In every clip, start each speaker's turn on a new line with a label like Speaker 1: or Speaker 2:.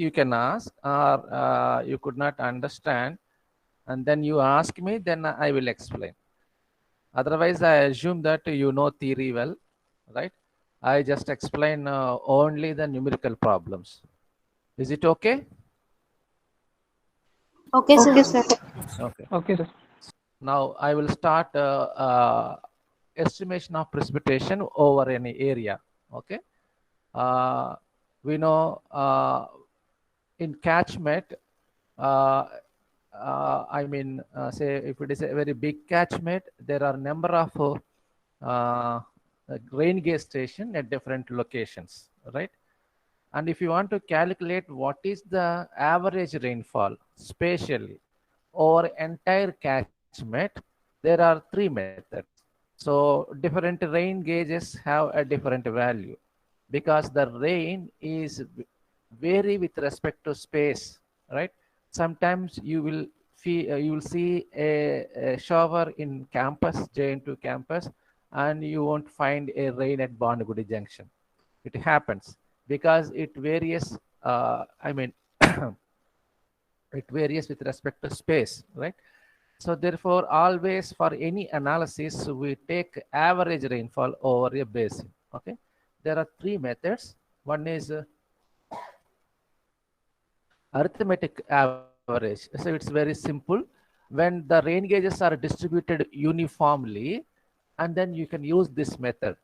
Speaker 1: you can ask, or you could not understand, and then you ask me, then I will explain. Otherwise, I assume that you know theory well, right? I just explain only the numerical problems. Is it okay?
Speaker 2: Okay, sir.
Speaker 3: Okay, sir.
Speaker 1: Okay.
Speaker 3: Okay, sir.
Speaker 1: Now I will start estimation of precipitation over any area. Okay. We know in catchment, say if it is a very big catchment, there are number of rain gauge station at different locations, right? And if you want to calculate what is the average rainfall spatially over entire catchment, there are three methods. So different rain gauges have a different value because the rain is vary with respect to space, right? Sometimes you will see a shower in campus, JN2 campus, and you won't find a rain at Banagudi Junction. It happens because it varies. It varies with respect to space, right? So therefore, always for any analysis, we take average rainfall over a basin. Okay, there are three methods. One is arithmetic average. So it's very simple. When the rain gauges are distributed uniformly, and then you can use this method,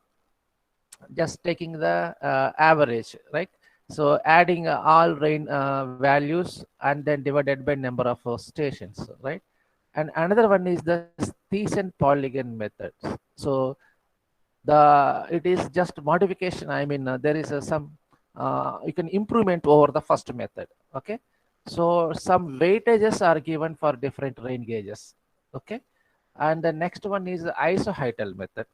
Speaker 1: just taking the average, right? So adding all rain values and then divided by number of stations, right? And another one is the Thiessen polygon method. So it is just modification. There is some you can improvement over the first method. Okay, so some weightages are given for different rain gauges. Okay, and the next one is the isohydral method.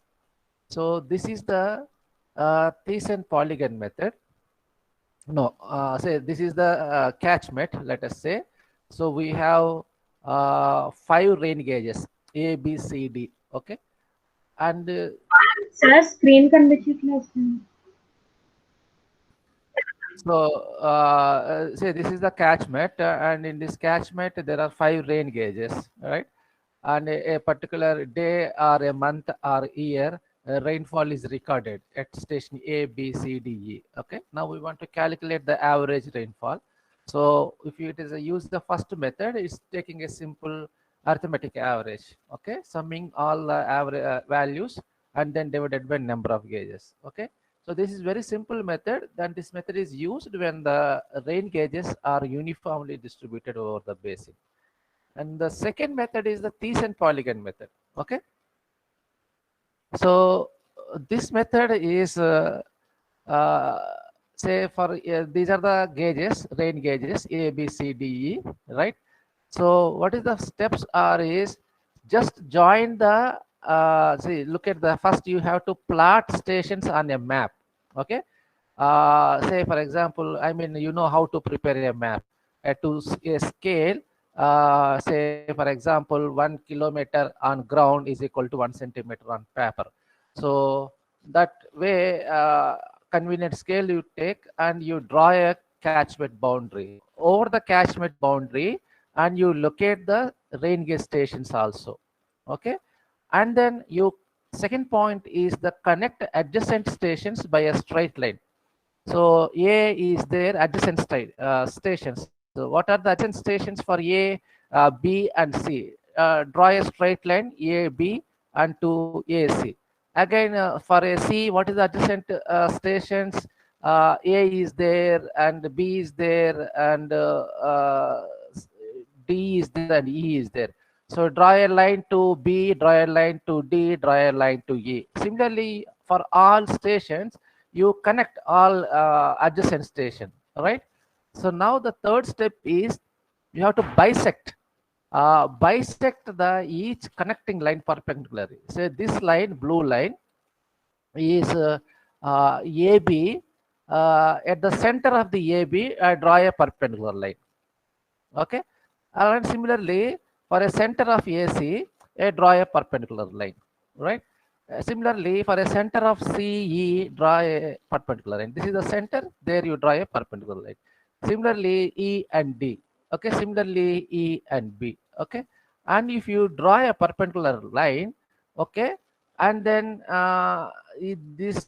Speaker 1: So this is the Thiessen polygon method. No, say this is the catchment, let us say. So we have 5 rain gauges, A, B, C, D. Okay, and
Speaker 2: Sir, screen condition is.
Speaker 1: so say this is the catchment, and in this catchment there are 5 rain gauges, right? And a particular day or a month or year, rainfall is recorded at station A, B, C, D, E. Okay. Now we want to calculate the average rainfall. So if it is use the first method, it's taking a simple arithmetic average. Okay, summing all the average values and then divided by number of gauges. Okay. So this is very simple method. Then this method is used when the rain gauges are uniformly distributed over the basin. And the second method is the Thiessen polygon method. Okay. So this method is say for these are the gauges, rain gauges A, B, C, D, E, right? So what is the steps are is just join the see, look at the first you have to plot stations on a map. Okay. Say for example, you know how to prepare a map to a scale. Say for example, 1 kilometer on ground is equal to 1 centimeter on paper. So that way, convenient scale you take and you draw a catchment boundary over the catchment boundary, and you locate the rain gauge stations also. Okay, and then you second point is the connect adjacent stations by a straight line. So A is there adjacent stations. So what are the adjacent stations for A, B, and C? Draw a straight line A, B, and to AC. Again, for a C, what is the adjacent stations? A is there, and B is there, and D is there, and E is there. So draw a line to B, draw a line to D, draw a line to E. Similarly, for all stations, you connect all adjacent station, right? So now the third step is you have to bisect the each connecting line perpendicularly. So this line, blue line, is AB. At the center of the AB, I draw a perpendicular line. Okay, and similarly for a center of AC, I draw a perpendicular line, right? Similarly, for a center of CE, draw a perpendicular line. This is the center, there you draw a perpendicular line. Similarly, E and D. Okay, similarly, E and B. Okay, and if you draw a perpendicular line, okay, and then this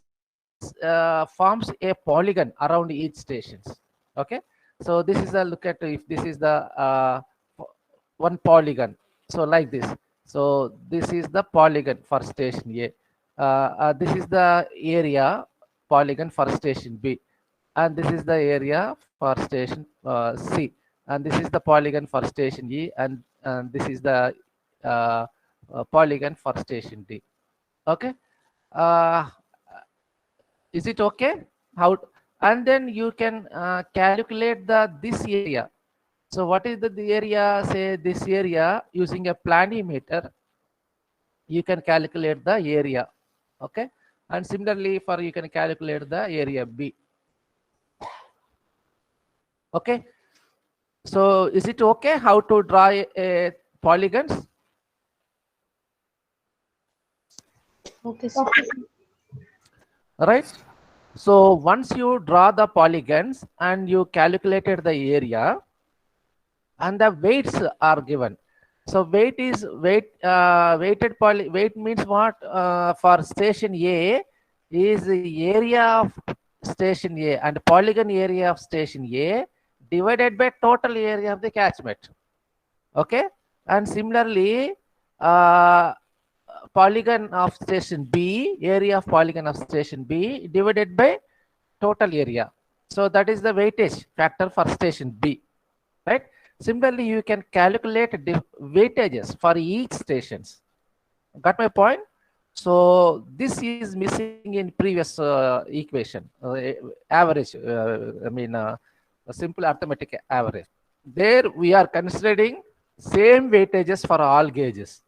Speaker 1: forms a polygon around each stations. Okay, so this is a look at if this is the one polygon. So like this. So this is the polygon for station A. This is the area polygon for station B, and this is the area for station C, and this is the polygon for station E, and this is the uh, polygon for station D. Okay, uh, is it okay? How? And then you can calculate the this area. So what is the area? Say this area using a planimeter, you can calculate the area. Okay, and similarly for you can calculate the area B. Okay, so is it okay how to draw a polygons?
Speaker 3: Okay, sir.
Speaker 1: Right. So once you draw the polygons and you calculated the area and the weights are given. So weight is weight means what? For station A is the area of station A and polygon area of station A divided by total area of the catchment. Okay, and similarly polygon of station B, area of polygon of station B divided by total area. So that is the weightage factor for station B, right? Similarly, you can calculate weightages for each stations. Got my point? So this is missing in previous equation, average. A simple arithmetic average. There we are considering same weightages for all gauges.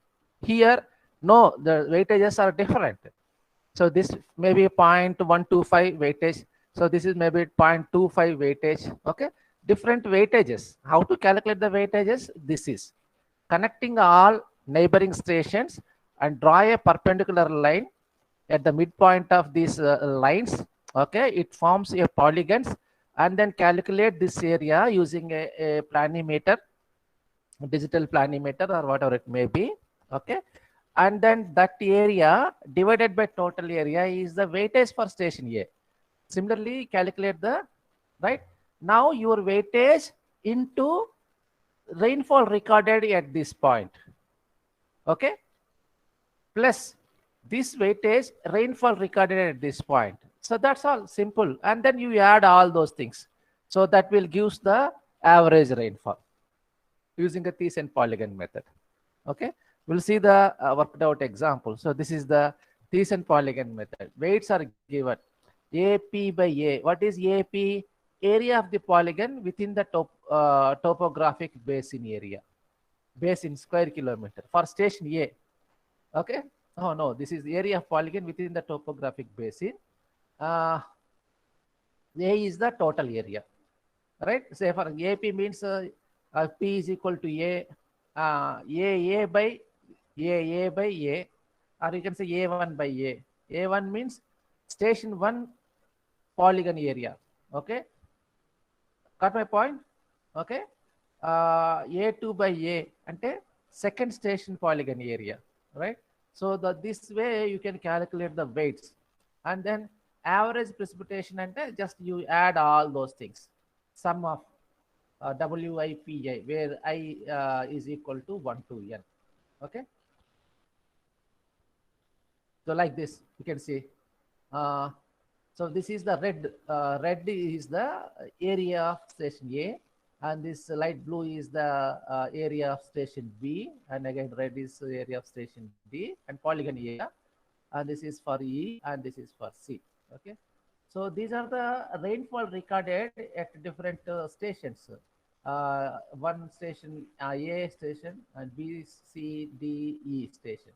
Speaker 1: Here, no, the weightages are different. So this may be 0.125 weightage. So this is maybe 0.25 weightage. Okay, different weightages. How to calculate the weightages? This is connecting all neighboring stations and draw a perpendicular line at the midpoint of these lines. Okay, it forms a polygons, and then calculate this area using a planimeter, digital planimeter or whatever it may be. Okay, and then that area divided by total area is the weightage for station A. Similarly, calculate the right. Now your weightage into rainfall recorded at this point. Okay, plus this weightage rainfall recorded at this point. So that's all simple, and then you add all those things. So that will gives the average rainfall using the Thiessen polygon method. Okay, we'll see the worked out example. So this is the Thiessen polygon method. Weights are given AP by A. What is AP? Area of the polygon within the topographic basin area, basin square kilometer for station A. Okay. Oh no, this is the area of polygon within the topographic basin. A is the total area, right? Say for AP means P is equal to A by A by A, or you can say A1 by A. A1 means station 1 polygon area. Okay, got my point? Okay, A2 by A ante second station polygon area, right? So this way you can calculate the weights, and then average precipitation ante just you add all those things, sum of WIPI, where I is equal to 1 to n. Okay, so like this you can see. So this is the red. Red is the area of station A, and this light blue is the area of station B, and again red is the area of station D and polygon area, and this is for E and this is for C. Okay, so these are the rainfall recorded at different stations. One station A station and B, C, D, E station.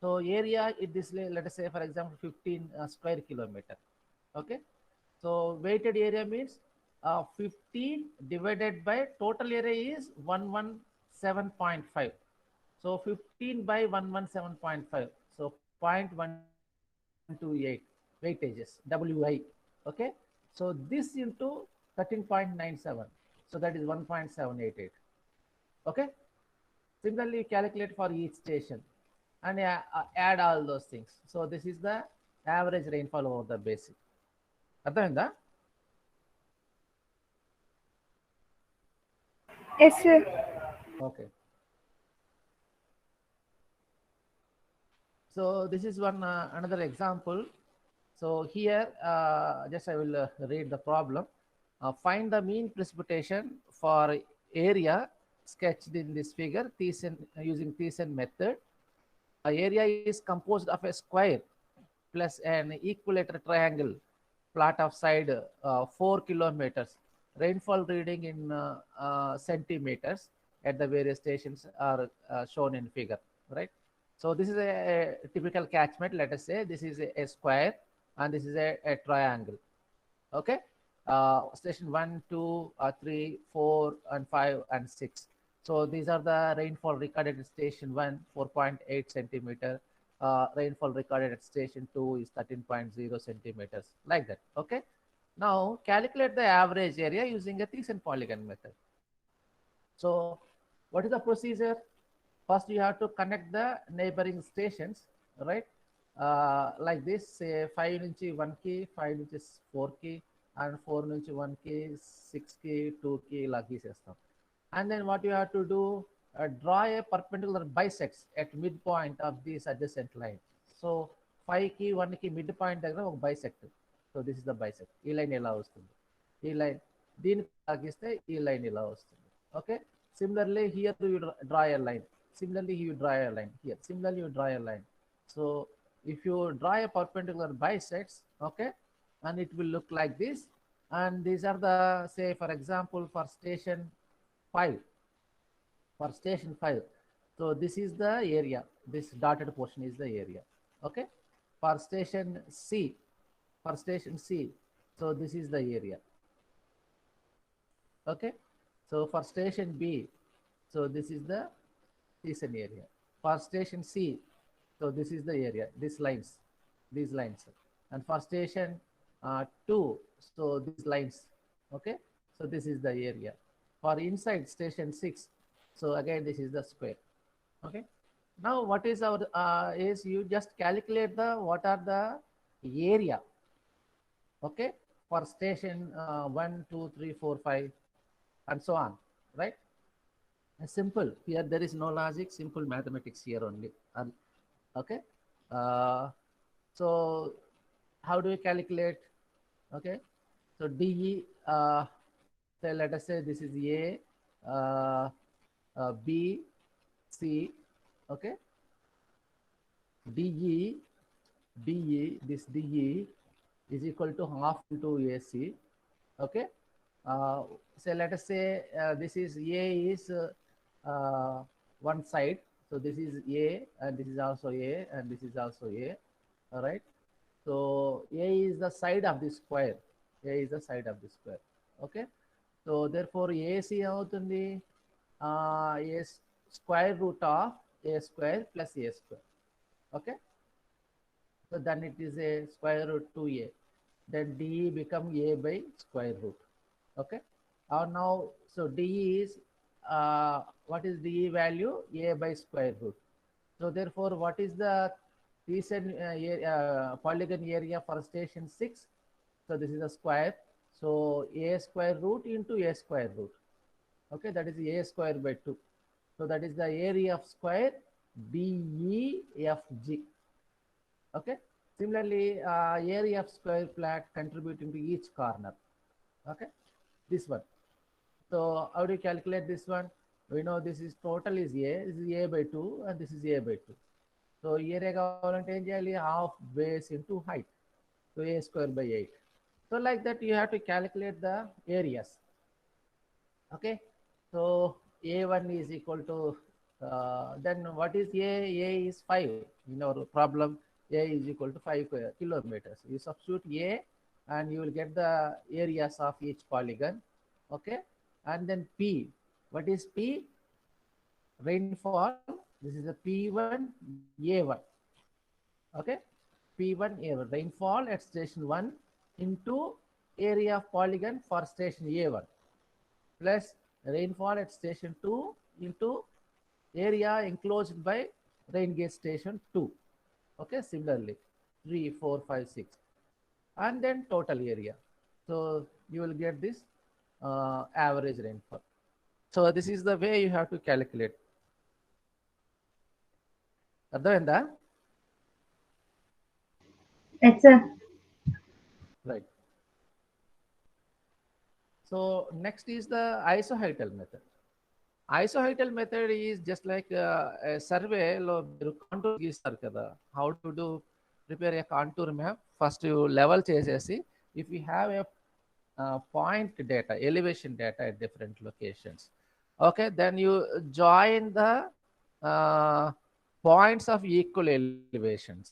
Speaker 1: So area in this, let us say for example 15 square kilometer. Okay, so weighted area means 15 divided by total area is 117.5. So 15 by 117.5. So 0.128 weightages, WI. Okay, so this into 13.97. So that is 1.788. Okay. Similarly, you calculate for each station and add all those things. So this is the average rainfall over the basin. అర్థమైందా?
Speaker 3: Yes, sir.
Speaker 1: Okay. So this is one another example. So here, just I will read the problem. Find the mean precipitation for area sketched in this figure using Thiessen method. Area is composed of a square plus an equilateral triangle plot of side 4 kilometers. Rainfall reading in centimeters at the various stations are shown in figure, right? So this is a typical catchment. Let us say this is a square and this is a triangle. Okay. Station 1, 2, 3, 4, and 5, and 6. So these are the rainfall recorded at station 1, 4.8 centimeter. Rainfall recorded at station 2 is 13.0 centimeters, like that. Okay. Now calculate the average area using a Thiessen polygon method. So what is the procedure? First, you have to connect the neighboring stations, right? Like this, say 5 నుంచి 1 కి, 5 నుంచి 4 కి, and 4 నుంచి 1 కి, 6 కి, 2 కి ఇలా గీసేస్తాం. And then what you have to do, draw a perpendicular bisects at midpoint of these adjacent line. So 5 కి 1 కి midpoint దగ్గర ఒక bisect. So this is the bisect. ఈ లైన్ ఎలా వస్తుంది? ఈ లైన్ దీనికి తగ్గిస్తే ఈ లైన్ ఇలా వస్తుంది. Okay. Similarly, here you draw a line. Similarly, you draw a line here. Similarly, you draw a line. So if you draw a perpendicular bisects, okay, and it will look like this. And these are the, say, for example, for station 5. For station 5. So this is the area. This dotted portion is the area. Okay. For station C. For station C. So this is the area. Okay. So for station B. So this is the Thiessen area. For station C, so this is the area, these lines. And for station 2, so these lines, okay? So this is the area. For inside station 6, so again, this is the square, okay? Now what is our, is you just calculate what are the area, okay? For station 1, 2, 3, 4, 5, and so on, right? Simple. Here there is no logic, simple mathematics here only. Okay. So how do we calculate? Okay. So DE, so let us say this is A, B, C. Okay. DE, this DE is equal to half into AC. Okay. So let us say this is A is one side. So this is A, and this is also A, and this is also A. All right. So A is the side of the square. A is the side of the square. Okay. So therefore AC avutundi A square root of A square plus A square. Okay. So then it is a square root 2A. Then DE become A by square root. Okay. Now, so DE is, what is DE value? A by square root. So therefore, what is the Thiessen polygon area for station 6? So this is a square. So A square root into A square root. Okay, that is A square by 2. So that is the area of square BEFG. Okay. Similarly, area of square flat contributing to each corner. Okay. This one. So how do you calculate this one? We know this is total is A. This is A by 2 and this is A by 2. So area కావాలంటే half base into height. So A square by 8. So like that you have to calculate the areas. Okay. So A1 is equal to, then what is A? A is 5. In our problem, A is equal to 5 kilometers. You substitute A and you will get the areas of each polygon. Okay. And then P. What is P? Rainfall. This is a P1 A1. Okay. P1 A1. Rainfall at station 1 into area of polygon for station A1 plus rainfall at station 2 into area enclosed by rain gauge station 2. Okay, similarly 3, 4, 5, 6, and then total area. So you will get this average rainfall. So this is the way you have to calculate. అర్థమైందా?
Speaker 2: Yes, sir.
Speaker 1: Right. So next is the isoheital method. Isoheital method is just like a survey లో మీరు contour గీస్తారు కదా. How to do prepare a contour map? First you level చేసేసి, if you have a point data, elevation data at different locations, okay, then you join the points of equal elevations.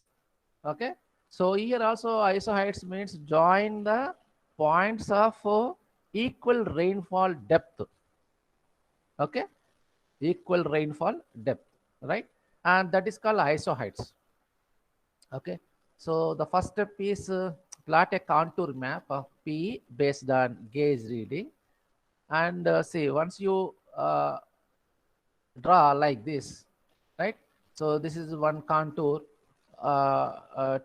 Speaker 1: Okay, so here also isoheights means join the points of equal rainfall depth. Okay, equal rainfall depth, right? And that is called isoheights. Okay, so the first step is plot a contour map of P based on gauge reading, and see, once you draw like this, right? So this is one contour,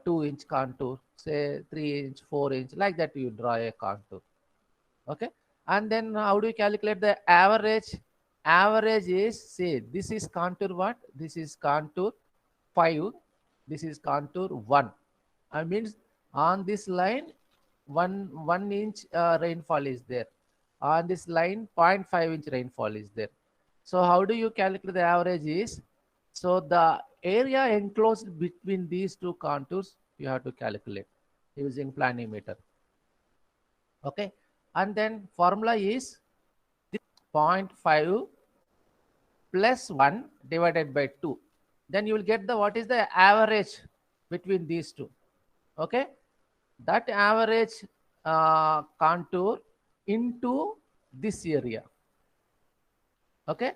Speaker 1: 2-inch contour, say 3-inch, 4-inch, like that you draw a contour. Okay, and then how do you calculate the average? Average is, say, this is contour what? This is contour 5, this is contour 1. I means on this line, 1 inch rainfall is there. On this line, 0.5 inch rainfall is there. So how do you calculate the average is, so the area enclosed between these two contours, you have to calculate using planimeter. Okay, and then formula is 0.5 plus 1 divided by 2. Then you will get the what is the average between these two. Okay, that average contour into this area. Okay,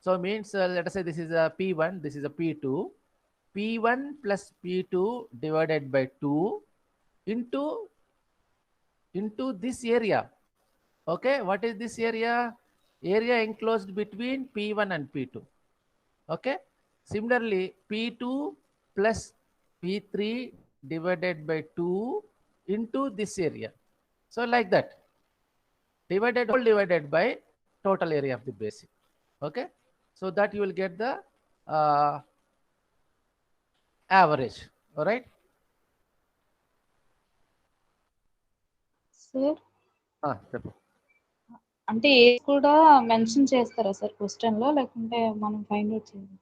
Speaker 1: so means let us say this is a P1, this is a P2. P1 plus P2 divided by 2 into this area. Okay, what is this area? Area enclosed between P1 and P2. Okay, similarly P2 plus P3 divided by 2 into this area. So like that, divided by total area of the basin. Okay, so that you will get the average. All right.
Speaker 3: Sir
Speaker 1: చెప్పు.
Speaker 3: అంటే age కూడా mention చేస్తారా sir question లో, లేకుంటే మనం find out చేయాలి?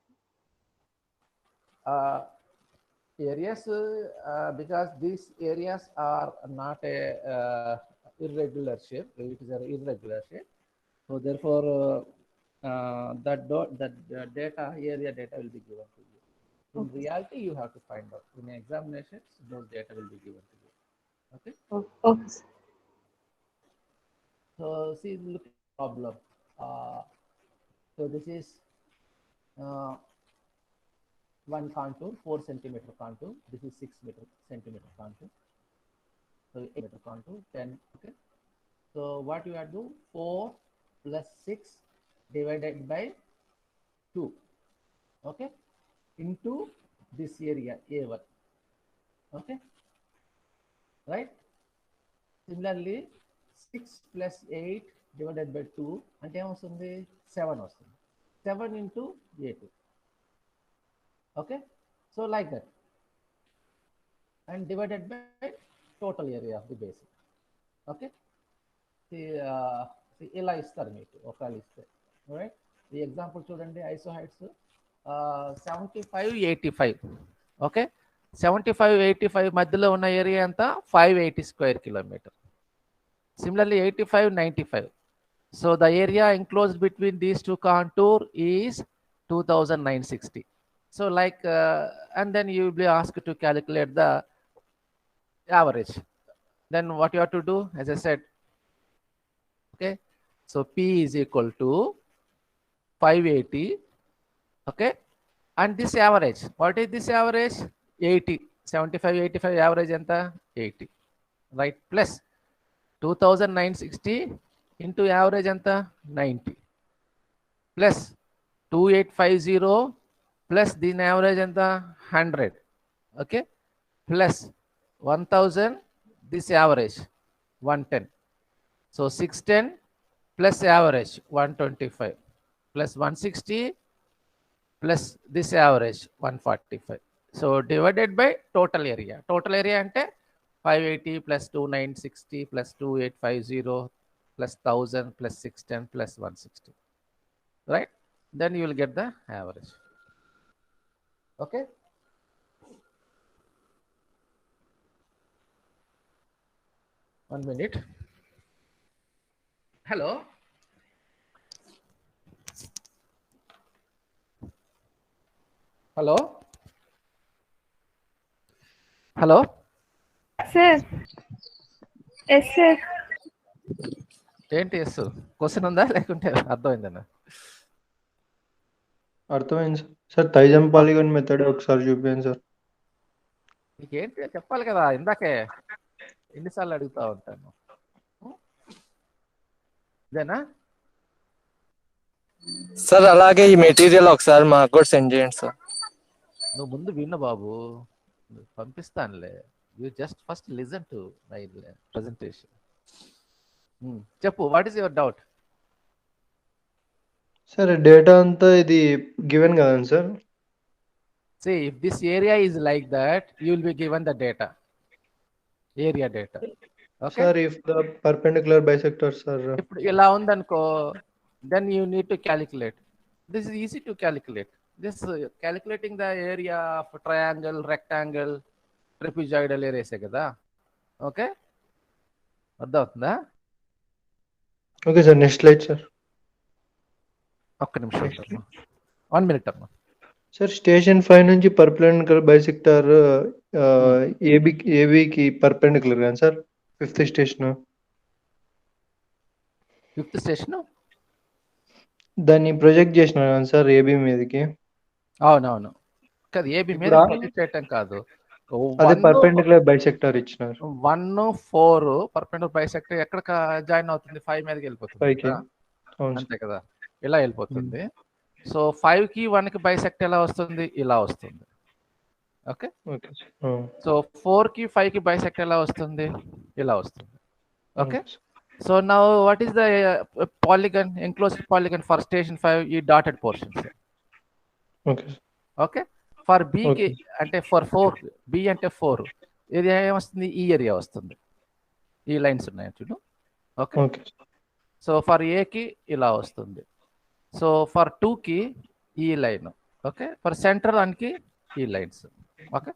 Speaker 1: Areas, because these areas are not a irregular shape, it is an irregular shape, so therefore that data, area data will be given to you. In reality, you have to find out. In examinations, those data will be given to you. Okay.
Speaker 3: Okay sir.
Speaker 1: So see, look at the problem. So this is one contour, 4 centimeter contour. This is 6 centimeter contour. So 8 meter contour, 10. Okay. So what you have to do? 4 plus 6 divided by 2. Okay. Into this area A1. Okay. Right. Similarly, 6 plus 8 divided by 2 అంటే ఏమొస్తుంది? 7 వస్తుంది. 7 into A2. Okay, so like that, and divided by total area of the basin. Okay, see ఇలా ఇస్తారు మీకు ఒకవేళ ఇస్తే. Right, ఈ example చూడండి, ఐసోహైట్స్ 75-85. ఓకే, 75-85 మధ్యలో ఉన్న ఏరియా అంతా 580 square kilometer. Similarly 85-95, so the area enclosed between these two contour is 2960. So like and then you will be asked to calculate the average. Then what you have to do, as I said, okay, so P is equal to 580. Okay, and this average, what is this average? 80. 75-85 average anta 80, right? Plus 2960 into average ఎంత 90 plus 2850 plus దీని average ఎంత 100. Okay, plus 1000 this average 110. So 610 plus average 125 plus 160 plus this average 145. So divided by total area. Total area అంటే 580 plus 2960 plus 2850 plus 1000 plus 610 plus 160, right? Then you will get the average. Okay. One minute. Hello. Hello. Hello.
Speaker 4: Sir yes sir.
Speaker 1: ఏంటి yes question ఉందా లేకుంటే అర్థమైందన్నా?
Speaker 5: అర్థమైంది sir. థైజన్ polygon method ఒకసారి చూపించండి sir.
Speaker 1: నీకేంటి చెప్పాలి కదా, ఇందాకే ఎన్నిసార్లు అడుగుతా ఉంటాను. ఇదేనా
Speaker 6: సార్? అలాగే ఈ మెటీరియల్ ఒకసారి మాకు కూడా సెండ్ చేయండి సార్.
Speaker 1: నువ్వు ముందు విను బాబు, పంపిస్తానులే. You just first listen to my presentation. చెప్పు, what is your doubt?
Speaker 5: Sir data అంతా ఇది గివెన్ కదండి sir?
Speaker 1: See, if this area is like that, you will be given the data, area data. Okay.
Speaker 5: Sir, if the perpendicular bisectors are
Speaker 1: ఇప్పుడు ఇలా ఉందనుకో, then you need to calculate. This is easy to calculate. This calculating the area of triangle, rectangle, trapezoidal areas కదా. Okay, అర్థమవుతుందా?
Speaker 5: Okay sir. Next slide sir.
Speaker 1: ఒక్క నిమిషం, 1 minute అమ్మా.
Speaker 5: Sir station 5 నుంచి perpendicular bisector ఏబికి perpendicular కానీ sir. Fifth station దాన్ని project చేసిన కానీ సార్ ఏబి మీదకి.
Speaker 1: అవునవును, కాదు ఏబి మీద ప్రొజెక్ట్ చేయటం కాదు,
Speaker 5: అదే పర్పెండిక్యులర్ బైసెక్టర్ ఇచ్చినారు.
Speaker 1: 1 4 పర్పెండిక్యులర్ బైసెక్టర్ ఎక్కడ జాయిన్ అవుతుంది? 5 మీదకి వెళ్ళిపోతుంది అంతే కదా, ఇలా వెళ్ళిపోతుంది. సో 5 కి 1 కి బైసెక్ట్ ఎలా వస్తుంది? ఇలా వస్తుంది. ఓకే. సో 4 కి 5 కి బైసెక్ట్ ఎలా వస్తుంది? ఇలా వస్తుంది. Okay. So now what is the polygon, enclosed polygon for station 5? ఈ dotted portions. Okay. For B కి అంటే ఫర్ 4, బి అంటే 4, ఇది ఏమొస్తుంది? ఈ ఏరియా వస్తుంది. ఈ లైన్స్ ఉన్నాయి చూడు. ఓకే. సో ఫర్ ఏ కి ఇలా వస్తుంది. సో ఫర్ 2 కి ఈ లైన్. ఓకే. ఫర్ సెంటర్ దానికి ఈ లైన్స్. ఓకే.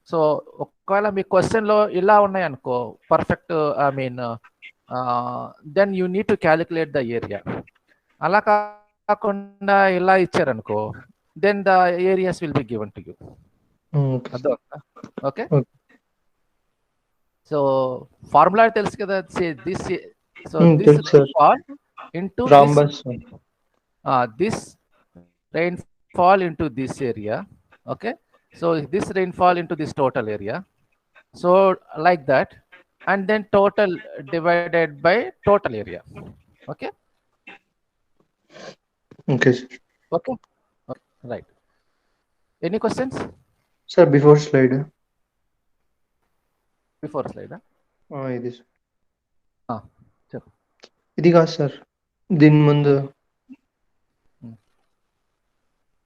Speaker 1: సో ఒకవేళ మీ క్వశ్చన్లో ఇలా ఉన్నాయి అనుకో, perfect I mean then you need to calculate the area. అలా కాకుండా ఇలా ఇచ్చారనుకో, then the areas will be given to you. Okay. So formula తెలుసు కదా. This so this fall into this rainfall into this area. Okay. So this rainfall into this total area. So like that, and then total divided by total area. Okay.
Speaker 5: Okay.
Speaker 1: Okay. Okay. Right. Any questions?
Speaker 5: Sir, before slide.
Speaker 1: Before slide.
Speaker 5: ఇది
Speaker 1: చెప్పు.
Speaker 5: ఇది కాదు sir, దీని ముందు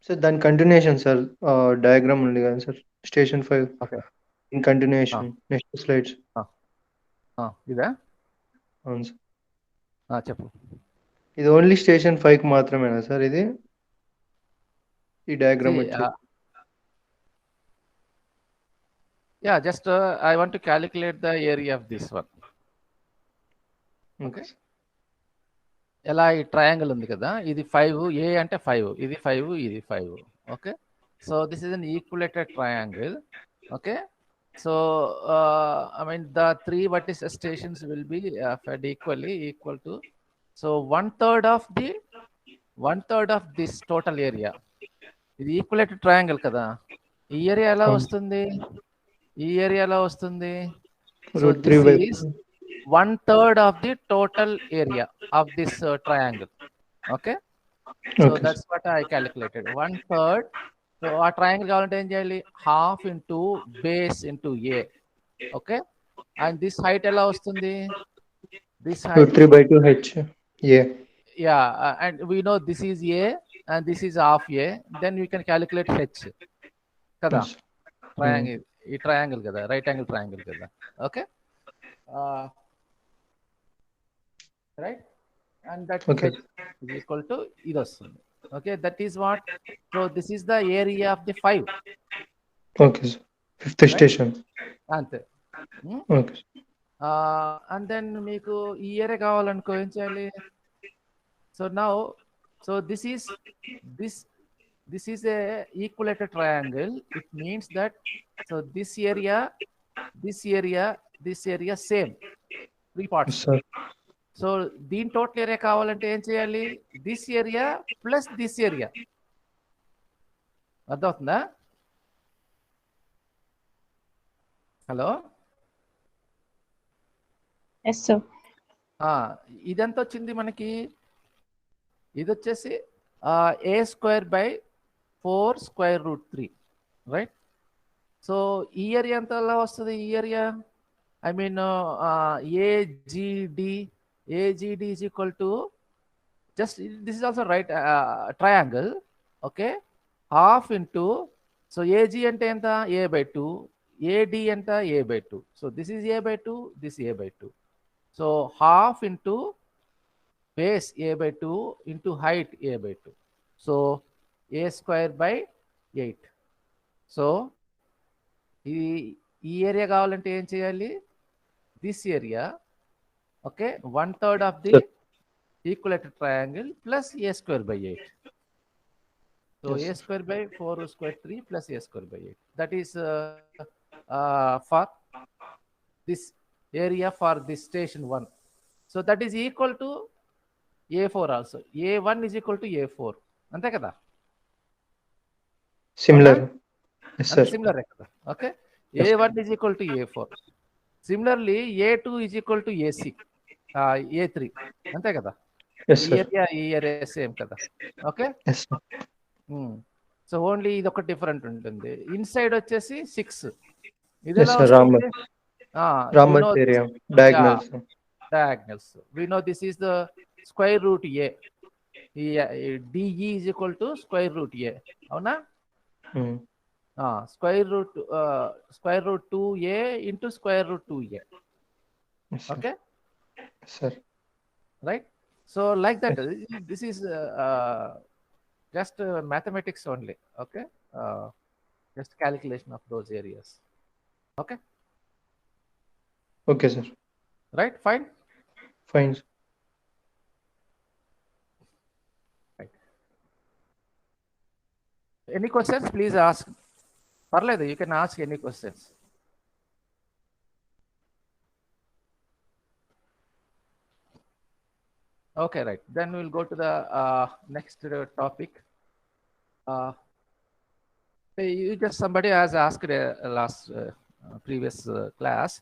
Speaker 5: sir దాని continuation sir. Diagram ఉంది కదా sir, station 5 in continuation. Next slides.
Speaker 1: ఇదా?
Speaker 5: అవును సార్.
Speaker 1: చెప్పు.
Speaker 5: ఇది ఓన్లీ స్టేషన్ 5 కి మాత్రమేనా సార్ ఇది ఈ diagram?
Speaker 1: Yeah, just I want to calculate the area of this one. Okay. ఎలా ఈ ట్రయాంగిల్ ఉంది కదా, ఇది 5, ఏ అంటే 5, ఇది 5, ఇది 5. Okay. So this is an equilateral triangle. Okay. So I mean the 3 vertices stations will be fed equal to so 1/3 of this total area. ఇది ఈక్వలేటెడ్ triangle కదా, ఈ ఏరియా ఎలా వస్తుంది? ఈ ఏరియా ఎలా వస్తుంది? So this is 1/3 of the total area of this triangle. Okay, so
Speaker 5: Okay,
Speaker 1: that's what I calculated. 1/3. So ఆ triangle కావాలంటే ఏం చేయాలి? Half into base into A. Okay, and this height ఎలా వస్తుంది? This
Speaker 5: so
Speaker 1: height,
Speaker 5: 3 by 2 h. Yeah.
Speaker 1: yeah, and we know this is a and this is half a, then we can calculate h కదా.
Speaker 5: Yes.
Speaker 1: Triangle, ఈ triangle కదా, right angle triangle కదా. Okay, right, and that
Speaker 5: Okay.
Speaker 1: is equal to ఇది వస్తుంది. Okay, that is what. So this is the area of the 5.
Speaker 5: Okay, sir. Fifth station.
Speaker 1: అంతే.
Speaker 5: Okay.
Speaker 1: And then మీకు ఈ area కావాలనుకో ఏం చేయాలి? So now, so this is a equilateral triangle. It means that, so this area same, 3 parts.
Speaker 5: Yes, sir.
Speaker 1: So దీని total area కావాలంటే ఏం చేయాలి? This area plus this area. అర్థమవుతుందా? Hello,
Speaker 3: yes sir.
Speaker 1: ఇదెంత వచ్చింది మనకి? ఇది వచ్చేసి a²/4√3, రైట్? సో ఈ ఏరియా ఎంత ఎలా వస్తుంది? ఈ area, I mean AGD is equal to, just this is also right triangle. Okay, half into, so AG ante enta a/2, AD anta a/2. So this is a/2, this a/2. So half into base a/2 into height a/2. So a²/8. So ఈ area కావాలంటే ఏం చేయాలి? This area, okay, 1/3 of the equilateral triangle plus a²/8. So
Speaker 5: Yes.
Speaker 1: a²/4√3 plus a²/8. That is for this area for this station 1. So that is equal to a4 also. a1 is equal to a4. అంతే కదా?
Speaker 5: Similar. Yes, sir.
Speaker 1: Similar కదా. Okay,
Speaker 5: Yes.
Speaker 1: a1 is equal to a4. Similarly, a2 is equal to ac, a3. అంతే కదా?
Speaker 5: Yes,
Speaker 1: ఈ
Speaker 5: sir.
Speaker 1: Area same కదా. Okay,
Speaker 5: Yes, sir.
Speaker 1: So only ఇది ఒక different ఉంటుంది. ఇన్సైడ్ వచ్చేసి 6. ఇది
Speaker 5: Yes,
Speaker 1: ఎలా
Speaker 5: sir.
Speaker 1: వస్తుంది?
Speaker 5: Ramat area. Diagonals.
Speaker 1: Diagonals. We know this is the square root a. DE is equal to square root a. అవునా? Square root 2a into square root 2a.
Speaker 5: Yes, sir.
Speaker 1: Okay,
Speaker 5: Yes, sir.
Speaker 1: right? So like that, this is just mathematics only. Okay, just calculation of those areas. Okay,
Speaker 5: Okay, sir.
Speaker 1: right, fine.
Speaker 5: Fine. Sir.
Speaker 1: Right. Any questions? Please ask. Parledu, you can ask any questions. Okay, right. Then we'll go to the next topic. Somebody has asked last previous class,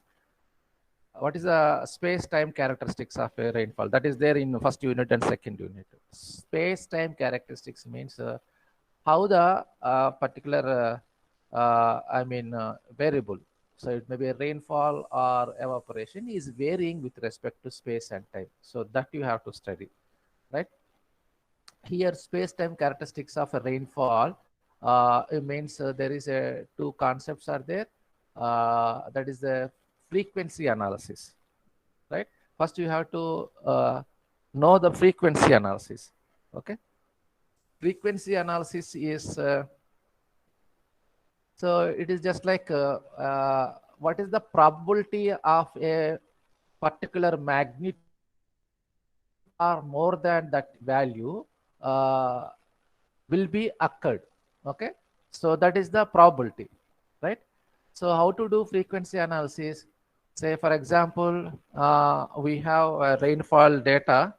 Speaker 1: what is the space-time characteristics of a rainfall? That is there in first unit and second unit. Space-time characteristics means how the particular variable, so it may be a rainfall or evaporation, is varying with respect to space and time. So that you have to study, right? Here space-time characteristics of a rainfall, it means there is two concepts are there. That is the frequency analysis, right? First you have to know the frequency analysis. Okay, frequency analysis is so it is just like what is the probability of a particular magnitude or more than that value will be occurred. Okay, so that is the probability, right? So how to do frequency analysis? Say for example, we have rainfall data.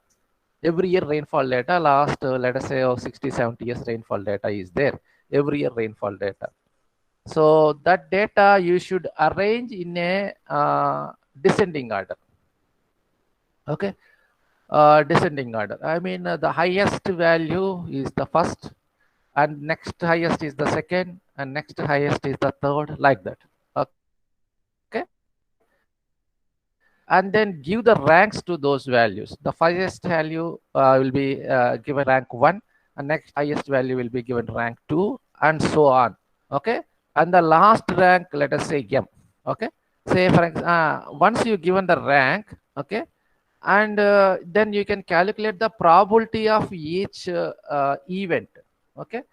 Speaker 1: Every year rainfall data, last let us say 60-70 years rainfall data is there. Every year rainfall data. So that data you should arrange in a descending order. Okay. Descending order. I mean, the highest value is the first, and next highest is the second, and next highest is the third, like that. Okay. And then give the ranks to those values. The highest value will be given rank 1, and next highest value will be given rank 2, and so on. Okay. And the last rank, let us say M. Okay. Say for example, once you given the rank, okay, and then you can calculate the probability of each event. Okay.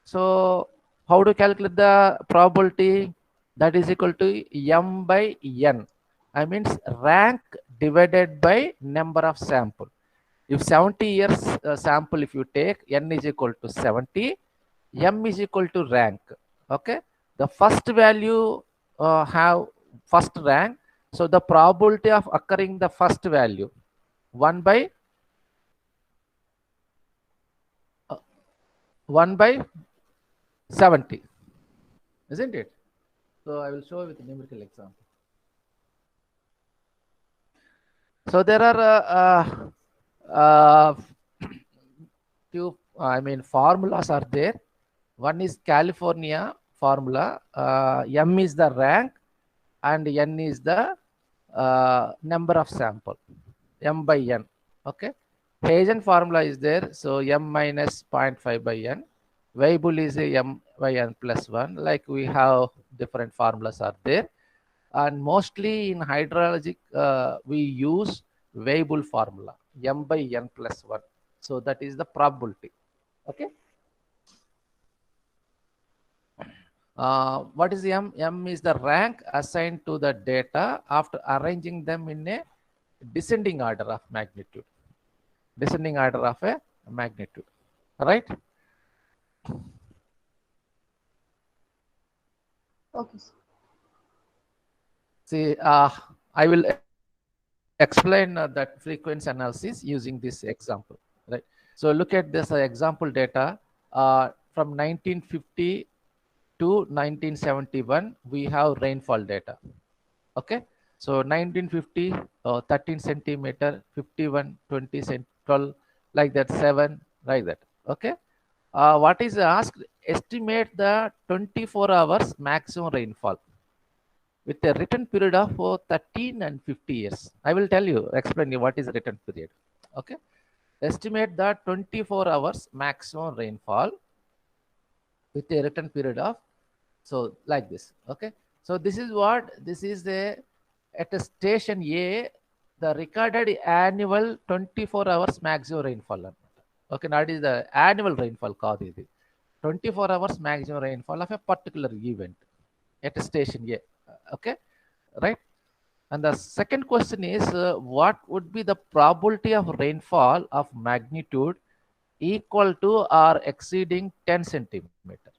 Speaker 1: So how to calculate the probability? That is equal to M by N. I means rank divided by number of sample. If 70 years sample, if you take, N is equal to 70, M is equal to rank. Okay. The first value have first rank. So the probability of occurring the first value 1 by 70, isn't it? So I will show with a numerical example. So there are few, formulas are there. One is California formula. M is the rank, and N is the number of sample. M by N. Okay. Hagen formula is there. So M minus 0.5 by N. Weibull is a M by N plus 1. Like we have different formulas are there. And mostly in hydrologic, we use Weibull formula, M by N plus 1. So that is the probability. Okay. What is M? M is the rank assigned to the data after arranging them in a descending order of magnitude. Descending order of a magnitude. Right?
Speaker 3: Okay.
Speaker 1: See, I will explain that frequency analysis using this example. Right? So look at this example data from 1950 to 1971. We have rainfall data. Okay. So 1950, 13 centimeter, 51, 20, 12, like that, 7, like that. Okay. What is asked? Estimate the 24 hours maximum rainfall with a written period of 13 and 50 years. I will tell you, explain you what is written period. Okay. Estimate the 24 hours maximum rainfall with a written period of, so like this. Okay. So this is what, this is at a station A, the recorded annual 24 hours maximum rainfall. Okay. That is the annual rainfall called 24 hours maximum rainfall of a particular event at a station A. Okay. Right. And the second question is, what would be the probability of rainfall of magnitude equal to or exceeding 10 centimeter?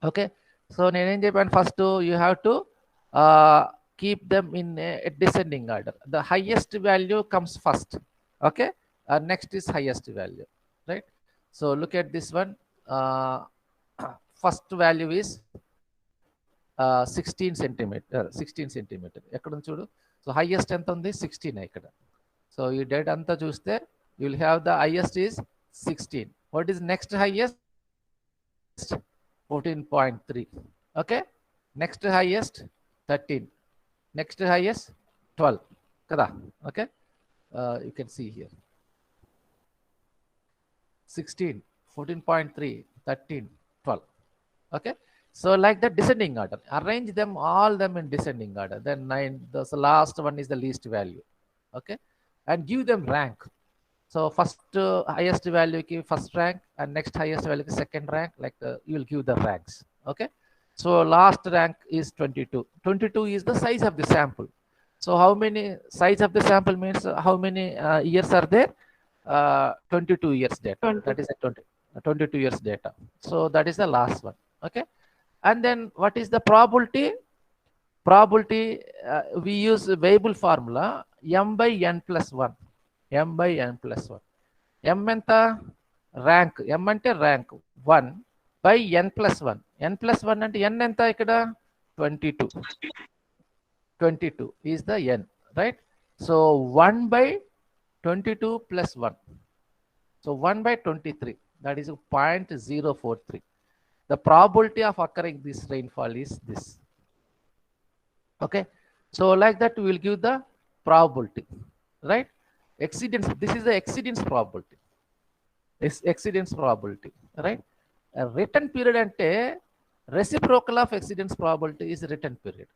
Speaker 1: Okay. So first you have to keep them in a descending order. The highest value comes first. Okay. Next is highest value. Right. So look at this one. First value is 16 centimeter. 16 centimeter. So highest ఎంత ఉంది 16 ఇక్కడ. So you data అంతా చూస్తే you will have the highest is 16. What is next highest? 14.3. Okay. Next highest 13. Next highest 12. Kada. Okay. You can see here. 16, 14.3, 13, 12. Okay. So like that, descending order. Arrange them all them in descending order. Then 9. The last one is the least value. Okay. And give them rank. So first highest value ki first rank, and next highest value ki second rank. Like you will give the ranks. Okay. So last rank is 22. 22 is the size of the sample. So how many size of the sample means how many years are there? 22 years data.
Speaker 3: 20.
Speaker 1: That is a 22 years data. So that is the last one. Okay. And then what is the probability? Probability, we use Weibull formula, M by N plus 1. M by N plus 1. M enta rank. M ante rank 1 by N plus 1. N plus 1 ante N enta ikkada 22. 22 is the N, right? So 1 by 22 plus 1. So 1 by 23, that is 0.043. The probability of occurring this rainfall is this. Okay. So like that, we will give the probability, right? Exceedance, this is the exceedance probability. Exceedance probability, right? A return period ante reciprocal of exceedance probability is return period.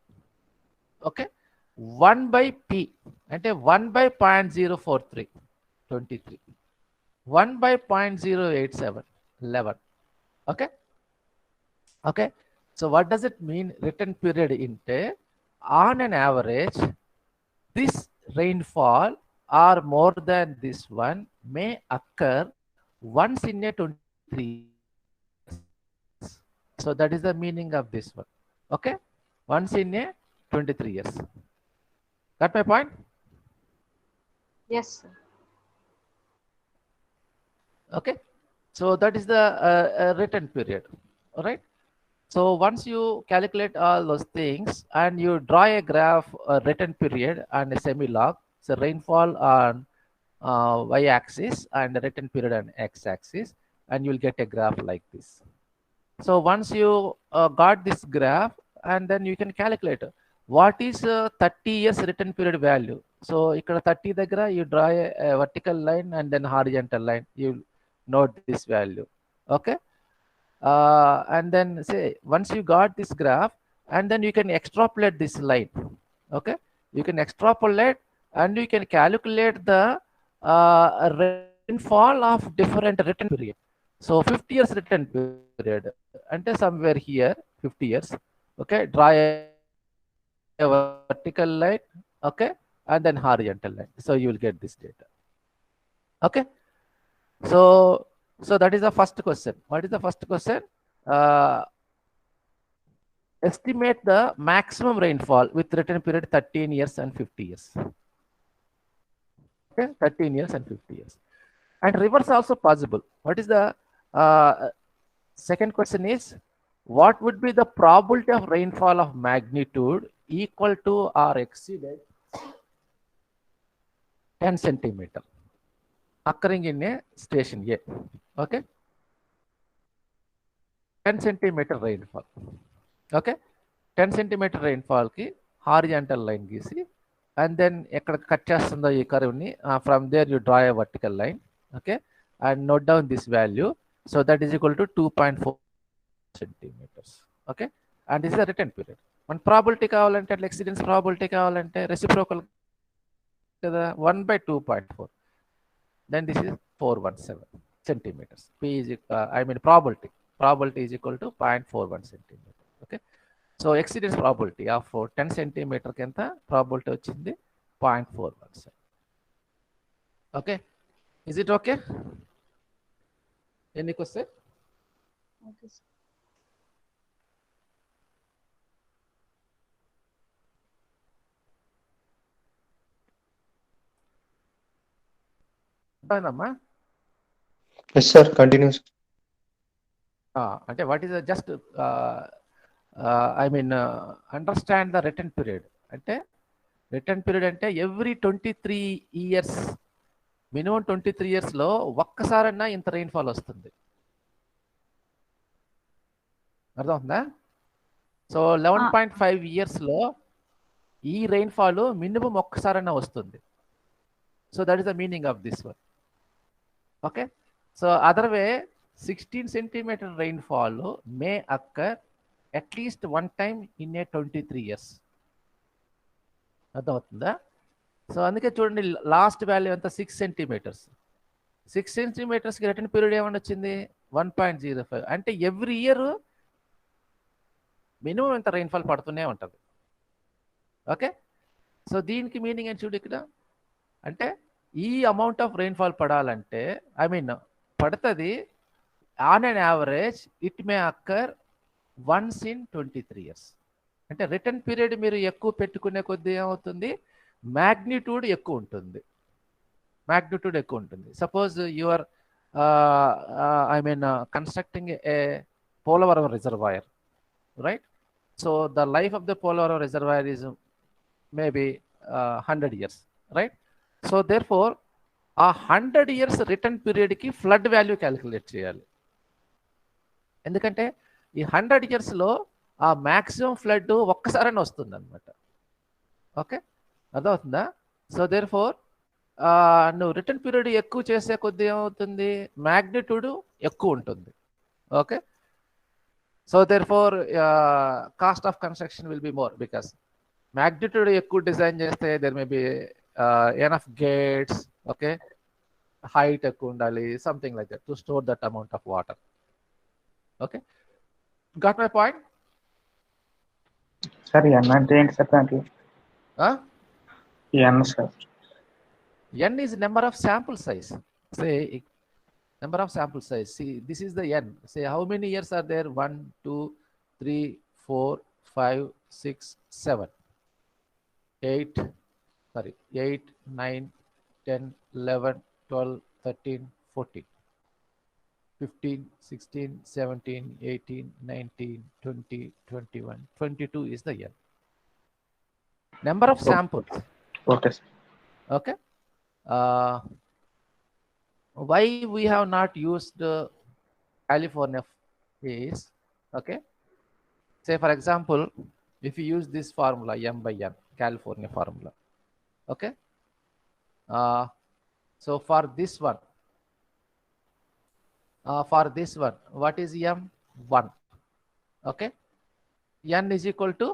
Speaker 1: Okay. 1 by P ante 1 by 0.043, 23. 1 by 0.087, 11. Okay. Okay. So what does it mean? Return period inte on an average, this rainfall or more than this one may occur once in a 23 years. So that is the meaning of this one. Okay. Once in a 23 years. Got my point?
Speaker 3: Yes, sir.
Speaker 1: Okay. So that is the return period. All right. So once you calculate all those things and you draw a graph, a return period and a semi-log, so rainfall on y-axis and the return period on x-axis, and you will get a graph like this. So once you got this graph, and then you can calculate what is 30 years return period value. So ikkada 30 daggara you draw a vertical line and then horizontal line. You note this value. Okay. And then say once you got this graph, and then you can extrapolate this line. Okay. You can extrapolate and you can calculate the rainfall of different return period. So 50 years return period, and somewhere here 50 years. Okay, draw a vertical line. Okay, and then horizontal line. So you will get this data. Okay. So that is the first question. What is the first question? Estimate the maximum rainfall with return period 13 years and 50 years. Okay, 13 years and 50 years. And reverse also possible. What is the second question is, what would be the probability of rainfall of magnitude equal to or exceeded 10 centimeter occurring in a station A? Okay. 10 centimeter rainfall. Okay. 10 centimeter rainfall ki horizontal line gisi, and then ekkada cut chestundo ee curve ni, from there you draw a vertical line. Okay, and note down this value. So that is equal to 2.4 centimeters. Okay, and this is the return period. One probability kavalante, exceedance probability kavalante, reciprocal kada 1 by 2.4. Then this is 417 centimeters. P is probability. Probability is equal to 0.41 centimeter. Okay. So exceedance probability of 10 centimeter kenta probability vachindi 0.417. Okay. Is it okay? Any question?
Speaker 3: Okay, sir.
Speaker 1: Done,
Speaker 5: Yes, sir. Continues.
Speaker 1: అంటే what is the just understand the return period. అంటే return period అంటే every 23 years, minimum 23 years లో ఒక్కసారన్నా ఇంత rainfall వస్తుంది. అర్థమవుతుందా? So 11.5 years లో ఈ రెయిన్ఫాల్ మినిమం ఒక్కసారన్నా వస్తుంది. So that is the meaning of this one. Okay. So other way 16 centimeter rainfall may occur at least one time in a 23 years. అర్థమవుతుందా? సో అందుకే చూడండి, లాస్ట్ వాల్యూ అంతా 6 centimeters. 6 centimeters కి return period ఏమన్నా వచ్చింది 1.05. అంటే ఎవ్రీ ఇయర్ మినిమం ఇంత rainfall పడుతూనే ఉంటుంది. ఓకే. సో దీనికి మీనింగ్ ఏంటి చూడు ఇక్కడ, అంటే ఈ అమౌంట్ ఆఫ్ రెయిన్ఫాల్ పడాలంటే పడుతుంది on an average it may occur once in 23 years. అంటే రిటర్న్ పీరియడ్ మీరు ఎక్కువ పెట్టుకునే కొద్దీ ఏమవుతుంది, మ్యాగ్నిట్యూడ్ ఎక్కువ ఉంటుంది. మ్యాగ్నిట్యూడ్ ఎక్కువ ఉంటుంది. Suppose your constructing a Polavaram reservoir, right? So the life of the Polavaram reservoir is maybe 100 years, right? So therefore ఆ 100 years రిటర్న్ పీరియడ్కి ఫ్లడ్ వాల్యూ క్యాలిక్యులేట్ చేయాలి. ఎందుకంటే ఈ 100 yearsలో ఆ మ్యాక్సిమం ఫ్లడ్ ఒక్కసారైనా వస్తుంది అనమాట. ఓకే, అర్థమవుతుందా? సో దేర్ ఫోర్ నువ్వు రిటర్న్ పీరియడ్ ఎక్కువ చేసే కొద్ది ఏమవుతుంది, మ్యాగ్నిట్యూడ్ ఎక్కువ ఉంటుంది. Okay, so therefore cost of construction will be more because magnitude ఎక్కువ డిజైన్ చేస్తే there may be enough gates, okay, height ఎక్కువ ఉండాలి, something like that to store that amount of water. Okay, got my point?
Speaker 7: Sir N అంటే ఏంటి sir దాంట్లో? N sir.
Speaker 1: N is number of sample size. Say number of sample size. See, this is the N. Say how many years are there? 1, 2, 3, 4, 5, 6, 7, 8, 9, 10, 11, 12, 13, 14, 15, 16, 17, 18, 19, 20, 21, 22 is the N. Number of samples.
Speaker 7: Okay, sir.
Speaker 1: Okay. Why we have not used California is, okay, say for example, if you use this formula M by N, California formula, okay, so for this one, what is M? 1, okay, N is equal to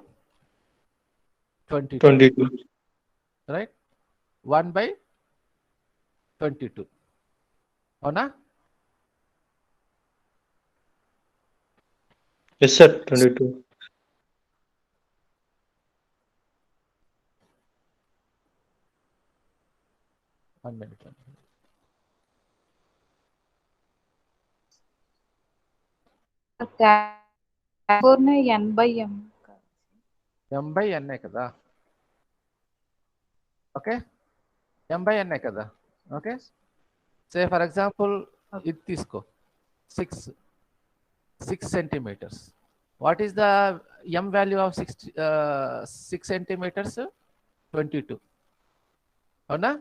Speaker 1: 22, right? 1 by 22. అవునా?
Speaker 5: Yes sir, 22.
Speaker 1: One minute.
Speaker 3: N by M.
Speaker 1: M by N కదా? Okay, M by N కదా? Okay, say for example ఇది తీసుకో, 6 centimeters. What is the M value of 6 centimeters? 22. అవునా?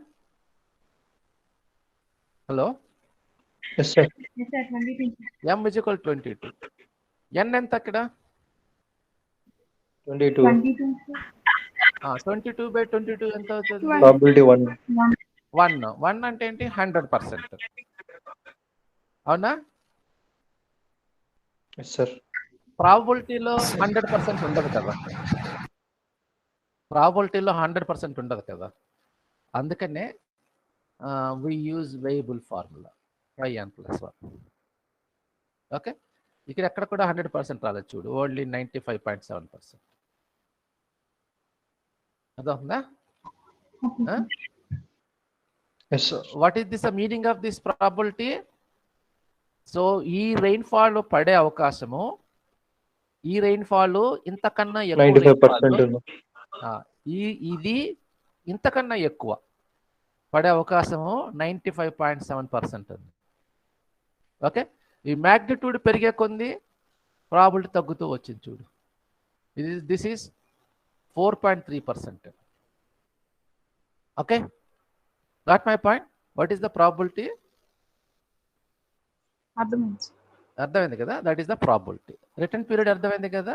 Speaker 1: Hello,
Speaker 5: Yes sir.
Speaker 2: Yes, sir. 22.
Speaker 1: M is equal 22. N ఎంత అక్కడ?
Speaker 5: 22.
Speaker 2: 22, sir.
Speaker 1: 22 by 22 ఎంత అవుతుంది?
Speaker 5: Probability 1.
Speaker 1: 1 అంటే ఏంటి? 100%. అవునా?
Speaker 5: Yes sir.
Speaker 1: ప్రాబబిలిటీలో 100% ఉండదు కదా, ప్రాబబిలిటీలో 100% ఉండదు కదా. అందుకనే we use variable formula yn+1. Okay, ఇక్కడ ఎక్కడ కూడా 100% రాలేదు చూడు, ఓన్లీ 95.7%. అర్థమవుతుందా?
Speaker 5: Yes sir.
Speaker 1: What is this meaning of this probability? So ఈ రెయిన్ఫాల్ పడే అవకాశము, ఈ రెయిన్ఫాల్ ఇంతకన్నా ఎక్కువ
Speaker 5: 95%
Speaker 1: ఇది ఇంతకన్నా ఎక్కువ పడే అవకాశము 95.7% ఉంది. ఓకే, ఈ మ్యాగ్నిట్యూడ్ పెరిగే కొంది ప్రాబిలిటీ తగ్గుతూ వచ్చింది చూడు. This is 4.3%. Okay, got my point? What is the probability? అర్థమైంది కదా? That is the probability. Return period అర్థమైంది కదా?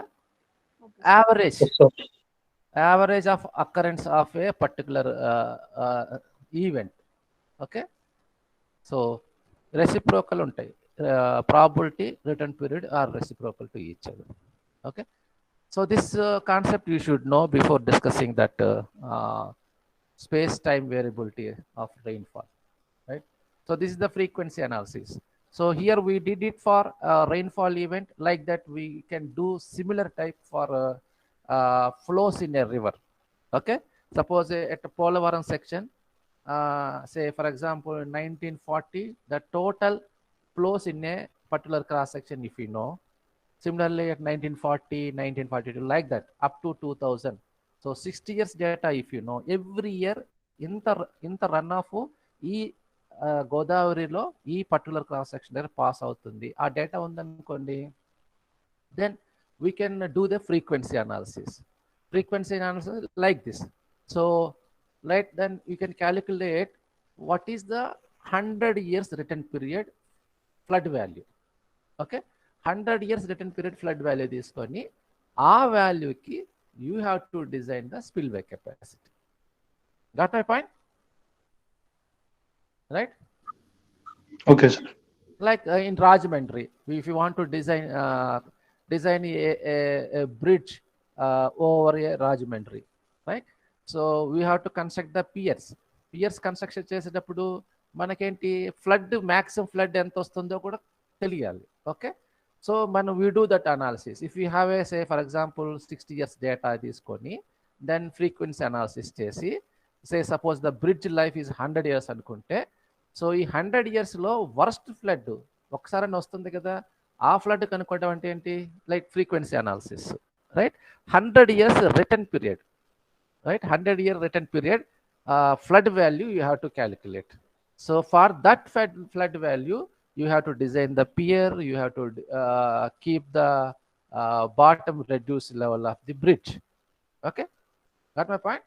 Speaker 1: Average,
Speaker 5: Yes sir.
Speaker 1: Average of occurrence of a particular event. Okay, so reciprocal ఉంటాయి, probability, return period are reciprocal to each other. Okay, so this concept you should know before discussing that space-time variability of rainfall, right? So this is the frequency analysis. So here we did it for rainfall event. Like that we can do similar type for flows in a river. Okay, suppose at Polavaram section, say for example 1940, the total flows in a particular cross section, if you know. Similarly at 1940, 1942, like that up to 2000. So 60 years data, if you know, every year ఇంత run off ఈ గోదావరిలో ఈ particular cross section దగ్గర pass అవుతుంది. ఆ data ఉందనుకోండి, then we can do the frequency analysis. Frequency analysis like this. So right? Then you can calculate what is the 100 years return period flood value. Okay, 100 years return period flood value తీసుకొని ఆ వాల్యూకి you have to design the spillway capacity. Got my point? Right?
Speaker 5: Okay, sir.
Speaker 1: Like in Rajahmundry, if you want to design a bridge over a Rajahmundry, right? So we have to construct the piers. Piers construction చేసేటప్పుడు మనకేంటి flood maximum flood ఎంత వస్తుందో కూడా తెలియాలి. Okay, so మనం we do that analysis. If you have a say for example 60 years data తీసుకొని then frequency analysis చేసి say suppose the bridge life is 100 years అనుకుంటే, సో ఈ 100 ఇయర్స్లో వర్స్ట్ ఫ్లడ్ ఒకసారి వస్తుంది కదా, ఆ ఫ్లడ్ కనుక్కోవడం అంటే ఏంటి, like frequency analysis, right? 100 years return period, right? 100 year return period flood value you have to calculate. So for that flood value you have to design the pier, you have to keep the bottom reduced level of the bridge. Okay, got my point?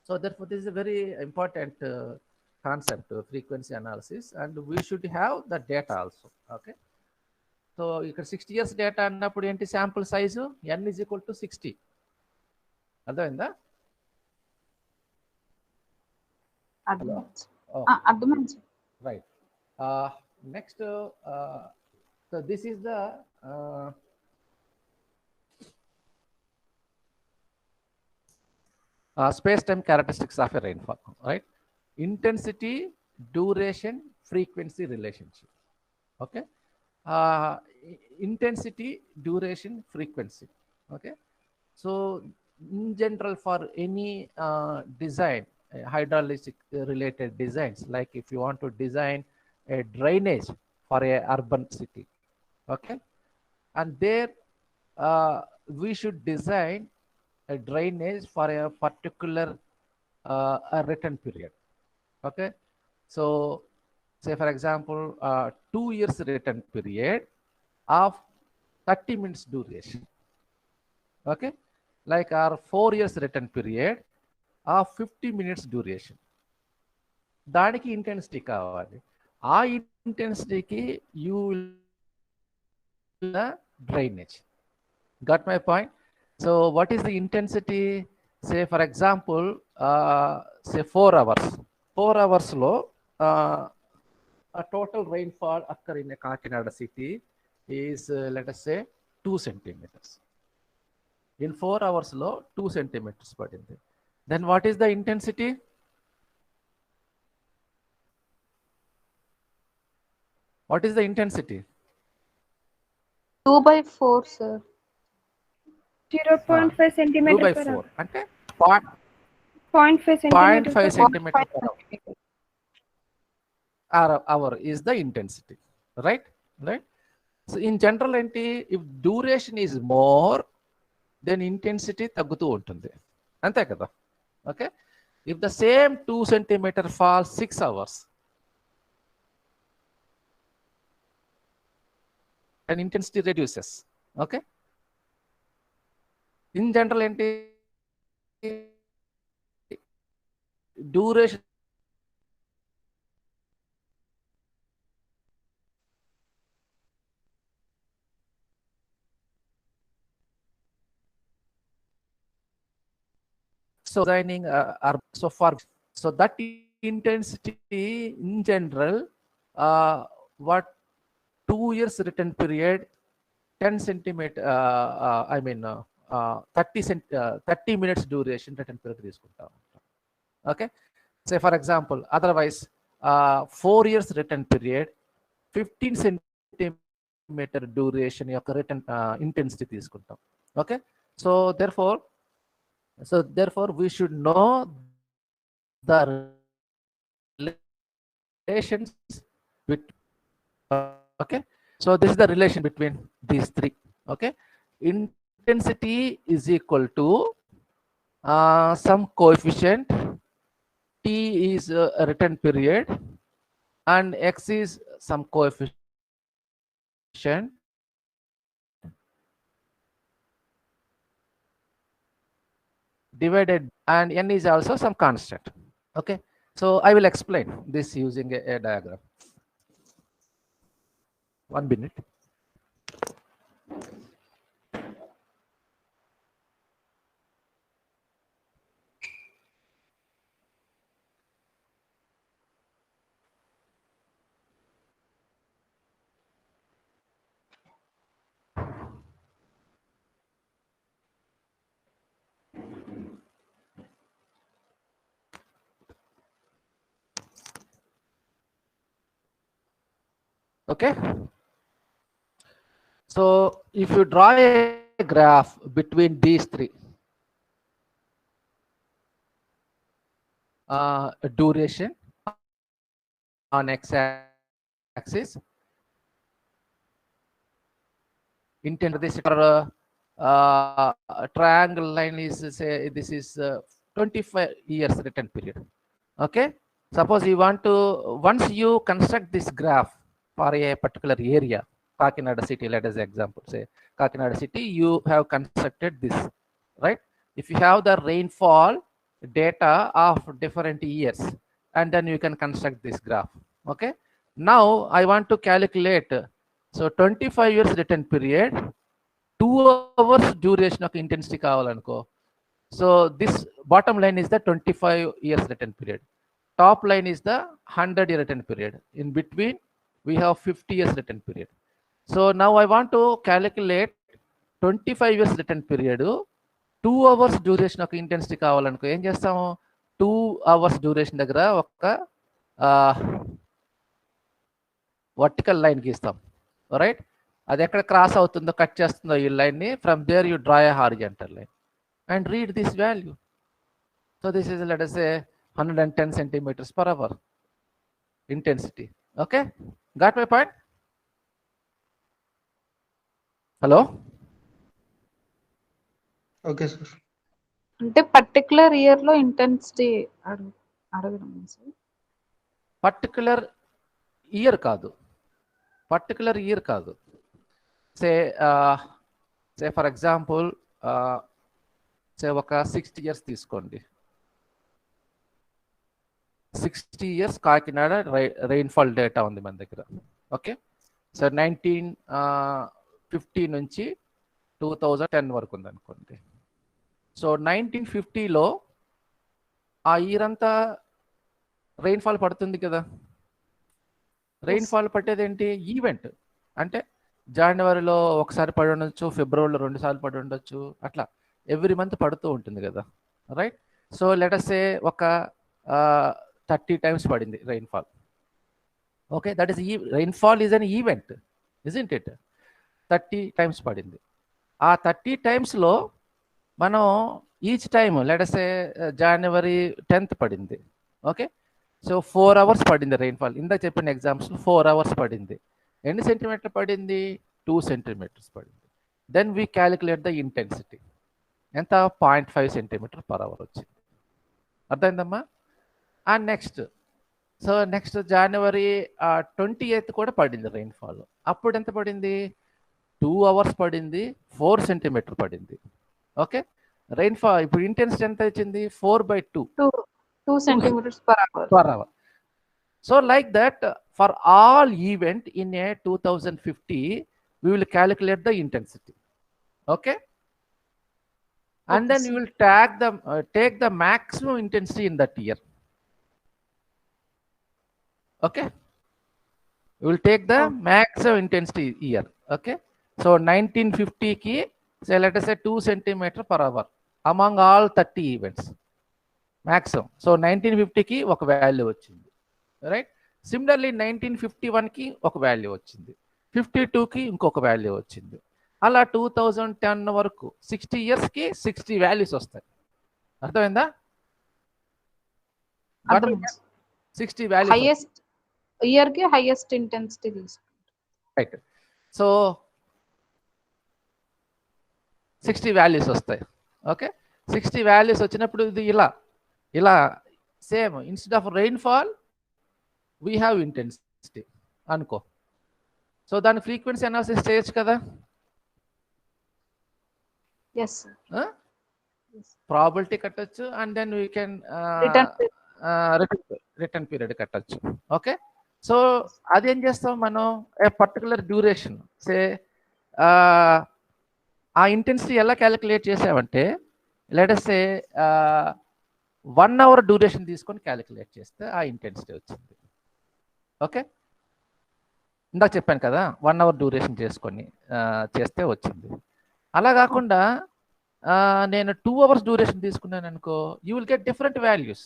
Speaker 1: So therefore this is a very important concept, frequency analysis, and we should have the data also. Okay, so ఇక్కడ 60 years data అన్నప్పుడు ఏంటి, sample size n is equal to 60. అర్థమైందా?
Speaker 3: అర్థమైంది.
Speaker 1: Right. Next, so this is the space-time characteristics of a rainfall, right? Intensity, duration, frequency relationship. Okay, intensity, duration, frequency. Okay, so in general for any design, hydraulic related designs, like if you want to design a drainage for a urban city, okay, and there we should design a drainage for a particular a return period. Okay, so say for example 2 years return period of 30 minutes duration. Okay, like our 4 years return period of 50 minutes duration. దానికి intensity కావాలి, ఆ ఇంటెన్సిటీకి you drainage. Got my point? So what is the intensity? Say for example say 4 hours. 4 hours లో a total rainfall occur in a Kakinada city is let us say 2 centimeters. In 4 hours లో 2 centimeters పడింది. Then what is the intensity? What is the intensity?
Speaker 3: 2/4 sir.
Speaker 4: 0.5
Speaker 1: 2
Speaker 4: centimeter
Speaker 1: by
Speaker 4: per
Speaker 1: 4
Speaker 4: hour.
Speaker 1: అంటే
Speaker 4: 0.5 centimeter
Speaker 1: 0.5
Speaker 4: per
Speaker 1: centimeter per hour is the intensity, right? Right. So in general ఏంటి, if duration is more then intensity తగ్గుతూ ఉంటుంది, అంతే కదా? Okay, if the same 2 centimeter falls 6 hours and intensity reduces. Okay, in general ఏంటి, duration so designing so far, so that intensity in general what 2 years return period 10 centimeter I mean 30 minutes duration return period తీసుకుంటాం. Okay, say for example otherwise 4 years return period 15 centimeter duration యొక్క return intensity తీసుకుంటాం. Okay, so therefore we should know the relations with okay, so this is the relation between these three. Okay, intensity is equal to some coefficient, t is a return period and x is some coefficient divided, and n is also some constant. Okay, so I will explain this using a diagram. 1 minute. Okay, so if you draw a graph between these three, duration on x-axis, intent this triangle line is, say this is 25 years return period. Okay, suppose you want to, once you construct this graph for a particular area, Kakinada city, let us example say Kakinada city, you have constructed this, right? If you have the rainfall data of different years, and then you can construct this graph. Okay, now I want to calculate, so 25 years return period, 2 hours duration of intensity కావాలనుకో. So this bottom line is the 25 years return period. Top line is the 100-year return period. In between, we have 50 years return period. So now I want to calculate 25 years return period, 2 hours duration of intensity కావాలనుకో ఏం చేస్తాము, 2 hours duration దగ్గర ఒక vertical line గీస్తాం, right? అది ఎక్కడ cross అవుతుందో, cut చేస్తుందో ఈ లైన్ని, from there you draw a horizontal line and read this value. So this is, let us say, 110 centimeters per hour intensity. Okay, got my point? Hello?
Speaker 5: Okay, sir.
Speaker 3: అంటే particular year లో intensity అడగడం sir.
Speaker 1: Particular year కాదు, particular year కాదు. సే for example say ఒక 60 years తీసుకోండి. 60 years Kakinada rainfall data ఉంది మన దగ్గర. ఓకే, సో 1950 నుంచి 2010 వరకు ఉంది అనుకోండి. సో 1950లో ఆ ఇయర్ అంతా రెయిన్ఫాల్ పడుతుంది కదా. రెయిన్ఫాల్ పట్టేది ఏంటి, ఈవెంట్. అంటే జనవరిలో ఒకసారి పడి ఉండొచ్చు, ఫిబ్రవరిలో 2 సార్లు పడి ఉండొచ్చు, అట్లా ఎవ్రీ మంత్ పడుతూ ఉంటుంది కదా, right? So let us say ఒక 30 times పడింది rainfall. Okay, that is rainfall is an event, isn't it? 30 times పడింది. ఆ 30 timesలో మనం each time let us say January 10th పడింది. ఓకే, సో 4 hours పడింది రెయిన్ఫాల్. ఇందాక చెప్పిన ఎగ్జామ్స్ 4 hours పడింది. ఎన్ని సెంటీమీటర్ పడింది? 2 centimeters పడింది. Then we calculate the intensity. ఎంత? 0.5 centimeter per hour వచ్చింది. అర్థమైందమ్మా? And next, so next January 28th కూడా పడింది రెయిన్ఫాల్. అప్పుడు ఎంత పడింది? 2 hours పడింది, 4 centimeter పడింది. ఓకే, రెయిన్ఫాల్ ఇప్పుడు ఇంటెన్సిటీ ఎంత వచ్చింది? 4/2
Speaker 3: 2 centimeters per hour.
Speaker 1: So like that, for all event in a 2050, we will calculate the intensity. Okay, and then we will take the maximum intensity in that year. Okay, we will take the maximum intensity year. Okay, so 1950 ki, say let us say 2 centimeter per hour among all 30 events maximum. So 1950 ki ఒక value వచ్చింది, right? Similarly 1951 కి ఒక value వచ్చింది, 52 కి ఇంకొక value వచ్చింది. అలా 2010 వరకు 60 years కి 60 values వస్తాయి. అర్థమైందా? 60 values.
Speaker 3: హైయెస్ట్ ఇయర్ కి హైయెస్ట్ ఇంటెన్సిటీ తీసుకుంటాం,
Speaker 1: రైట్? సో 60 values వస్తాయి. ఓకే, 60 values వచ్చినప్పుడు ఇది ఇలా same, instead of rainfall we have intensity అనుకో. సో దాని ఫ్రీక్వెన్సీ అనాలిసిస్ చేయొచ్చు కదా.
Speaker 3: yes sir,
Speaker 1: ప్రాబిలిటీ కట్టొచ్చు, and then we can
Speaker 3: Return
Speaker 1: return period కట్టొచ్చు. ఓకే, సో అదేం చేస్తాం మనం, ఏ పర్టికులర్ డ్యూరేషన్ సే ఆ ఇంటెన్సిటీ ఎలా క్యాలిక్యులేట్ చేసామంటే లెట్ సే 1 hour డ్యూరేషన్ తీసుకొని క్యాలిక్యులేట్ చేస్తే ఆ ఇంటెన్సిటీ వచ్చింది. ఓకే, ఇందాక చెప్పాను కదా 1 hour డ్యూరేషన్ చేసుకొని చేస్తే వచ్చింది. అలా కాకుండా నేను 2 hours డ్యూరేషన్ తీసుకున్నాను అనుకో, you will get different values.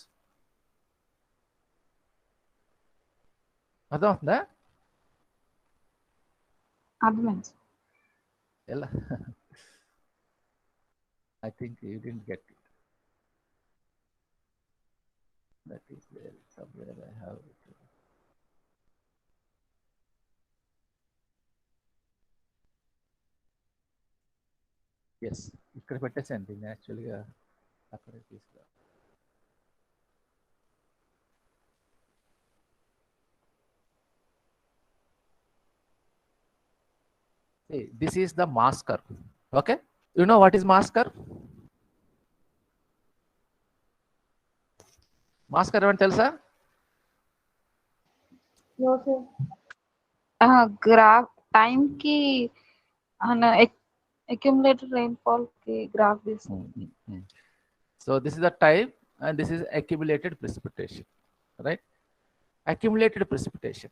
Speaker 1: అర్థమవుతుందా?
Speaker 3: అర్థమైంది.
Speaker 1: ఎలా? I think you didn't get it. That is there somewhere I have it. Yes, ఇక్కడ పెట్టేసాను దీన్ని, యాక్చువల్గా అక్కడే తీసుకురా. This is the mass curve. Okay, you know what is mass curve? Mass curve అంటే తెలుసా?
Speaker 2: No, sir.
Speaker 3: గ్రాఫ్ టైం కి accumulated rainfall కి గ్రాఫ్ తీస్తాం.
Speaker 1: So this is the time and this is accumulated precipitation, right? Accumulated precipitation.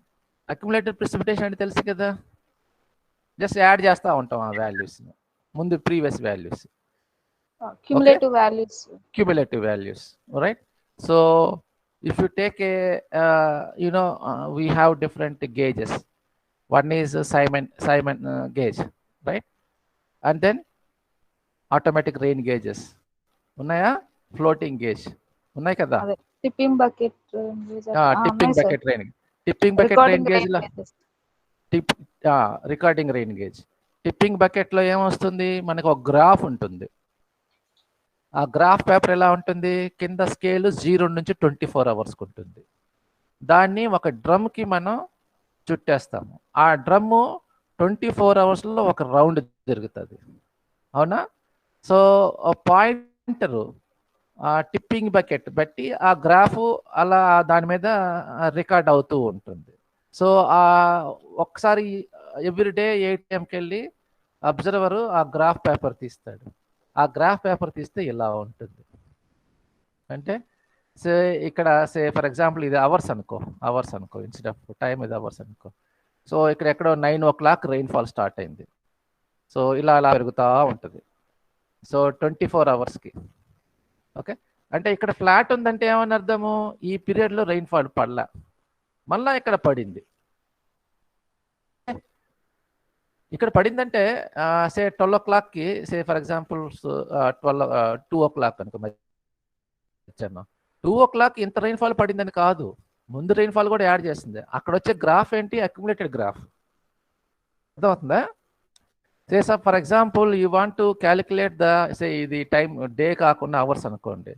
Speaker 1: Accumulated precipitation అంటే తెలుసు కదా, just add చేస్తూ ఉంటాం ఆ వాల్యూస్ ముందు previous values,
Speaker 3: cumulative values.
Speaker 1: cumulative values, right? So if you take a we have different gauges. One is Simon gauge, right? And then automatic rain gauges ఉన్నాయా, floating gauge ఉన్నాయి కదా,
Speaker 3: tipping bucket
Speaker 1: rain gauge లో recording rain gauge. Tipping bucket లో ఏమొస్తుంది, మనకు ఒక graph ఉంటుంది. ఆ గ్రాఫ్ పేపర్ ఎలా ఉంటుంది, కింద స్కేల్ 0 నుంచి 24 hours ఉంటుంది. దాన్ని ఒక డ్రమ్ కి మనం చుట్టేస్తాము. ఆ డ్రమ్ము 24 hours లో ఒక రౌండ్ తిరుగుతుంది, అవునా? సో పాయింటరు టిప్పింగ్ బకెట్ బట్టి ఆ గ్రాఫ్ అలా దాని మీద రికార్డ్ అవుతూ ఉంటుంది. సో ఒకసారి ఎవ్రీడే 8 AM వెళ్ళి అబ్జర్వరు ఆ గ్రాఫ్ పేపర్ తీస్తాడు. ఆ గ్రాఫ్ పేపర్ తీస్తే ఇలా ఉంటుంది. అంటే సే ఇక్కడ సే ఫర్ ఎగ్జాంపుల్ ఇది అవర్స్ అనుకో ఇన్స్టెడ్ ఆఫ్ టైం ఇది అవర్స్ అనుకో. సో ఇక్కడ ఎక్కడో 9 o'clock రెయిన్ఫాల్ స్టార్ట్ అయింది. సో ఇలా పెరుగుతూ ఉంటుంది. So 24 hours. ఓకే, అంటే ఇక్కడ ఫ్లాట్ ఉందంటే ఏమని అర్థము, ఈ పీరియడ్లో రెయిన్ఫాల్ పడలా, మళ్ళా ఇక్కడ పడింది. ఇక్కడ పడిందంటే సే 12 o'clock say for example 2 o'clock అనుకో, మధ్యాహ్నం 2 o'clock ఇంత రెయిన్ఫాల్ పడిందని కాదు, ముందు రెయిన్ఫాల్ కూడా యాడ్ చేస్తుంది. అక్కడ వచ్చే గ్రాఫ్ ఏంటి, అక్యుములేటెడ్ గ్రాఫ్. అర్థమవుతుందా? Say for example you want to calculate the say ఇది టైం డే కాకుండా అవర్స్ అనుకోండి.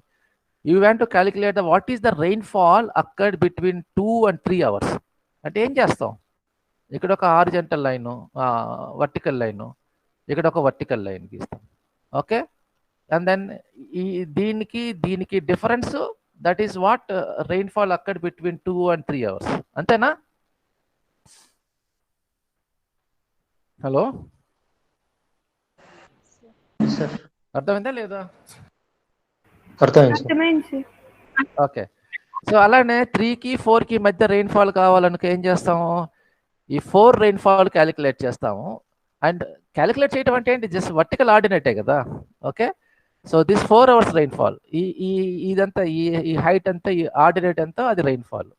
Speaker 1: You want to calculate the what is the rainfall occurred between 2 and 3 hours. అంటే ఏం చేస్తాం, ఇక్కడ ఒక హారిజంటల్ లైను, వర్టికల్ లైను, ఇక్కడ ఒక వర్టికల్ లైన్ గీస్తాం. ఓకే, అండ్ దెన్ దీనికి difference, that is what rainfall occurred between 2 and 3 hours. అంతేనా? హలో, అర్థమైందా లేదా?
Speaker 4: అర్థమైంది.
Speaker 1: ఓకే, సో అలానే 3కి 4కి మధ్య రెయిన్ఫాల్ కావాలనుకో ఏం చేస్తాము, ఈ 4 రెయిన్ఫాల్ క్యాలిక్యులేట్ చేస్తాము. అండ్ క్యాలిక్యులేట్ చేయడం అంటే ఏంటి, జస్ట్ వర్టికల్ ఆర్డినేటే కదా. Okay, so this 4 hours rainfall, ఇదంతా ఈ హైట్ అంతా, ఈ ఆర్డినేట్ అంతా అది rainfall.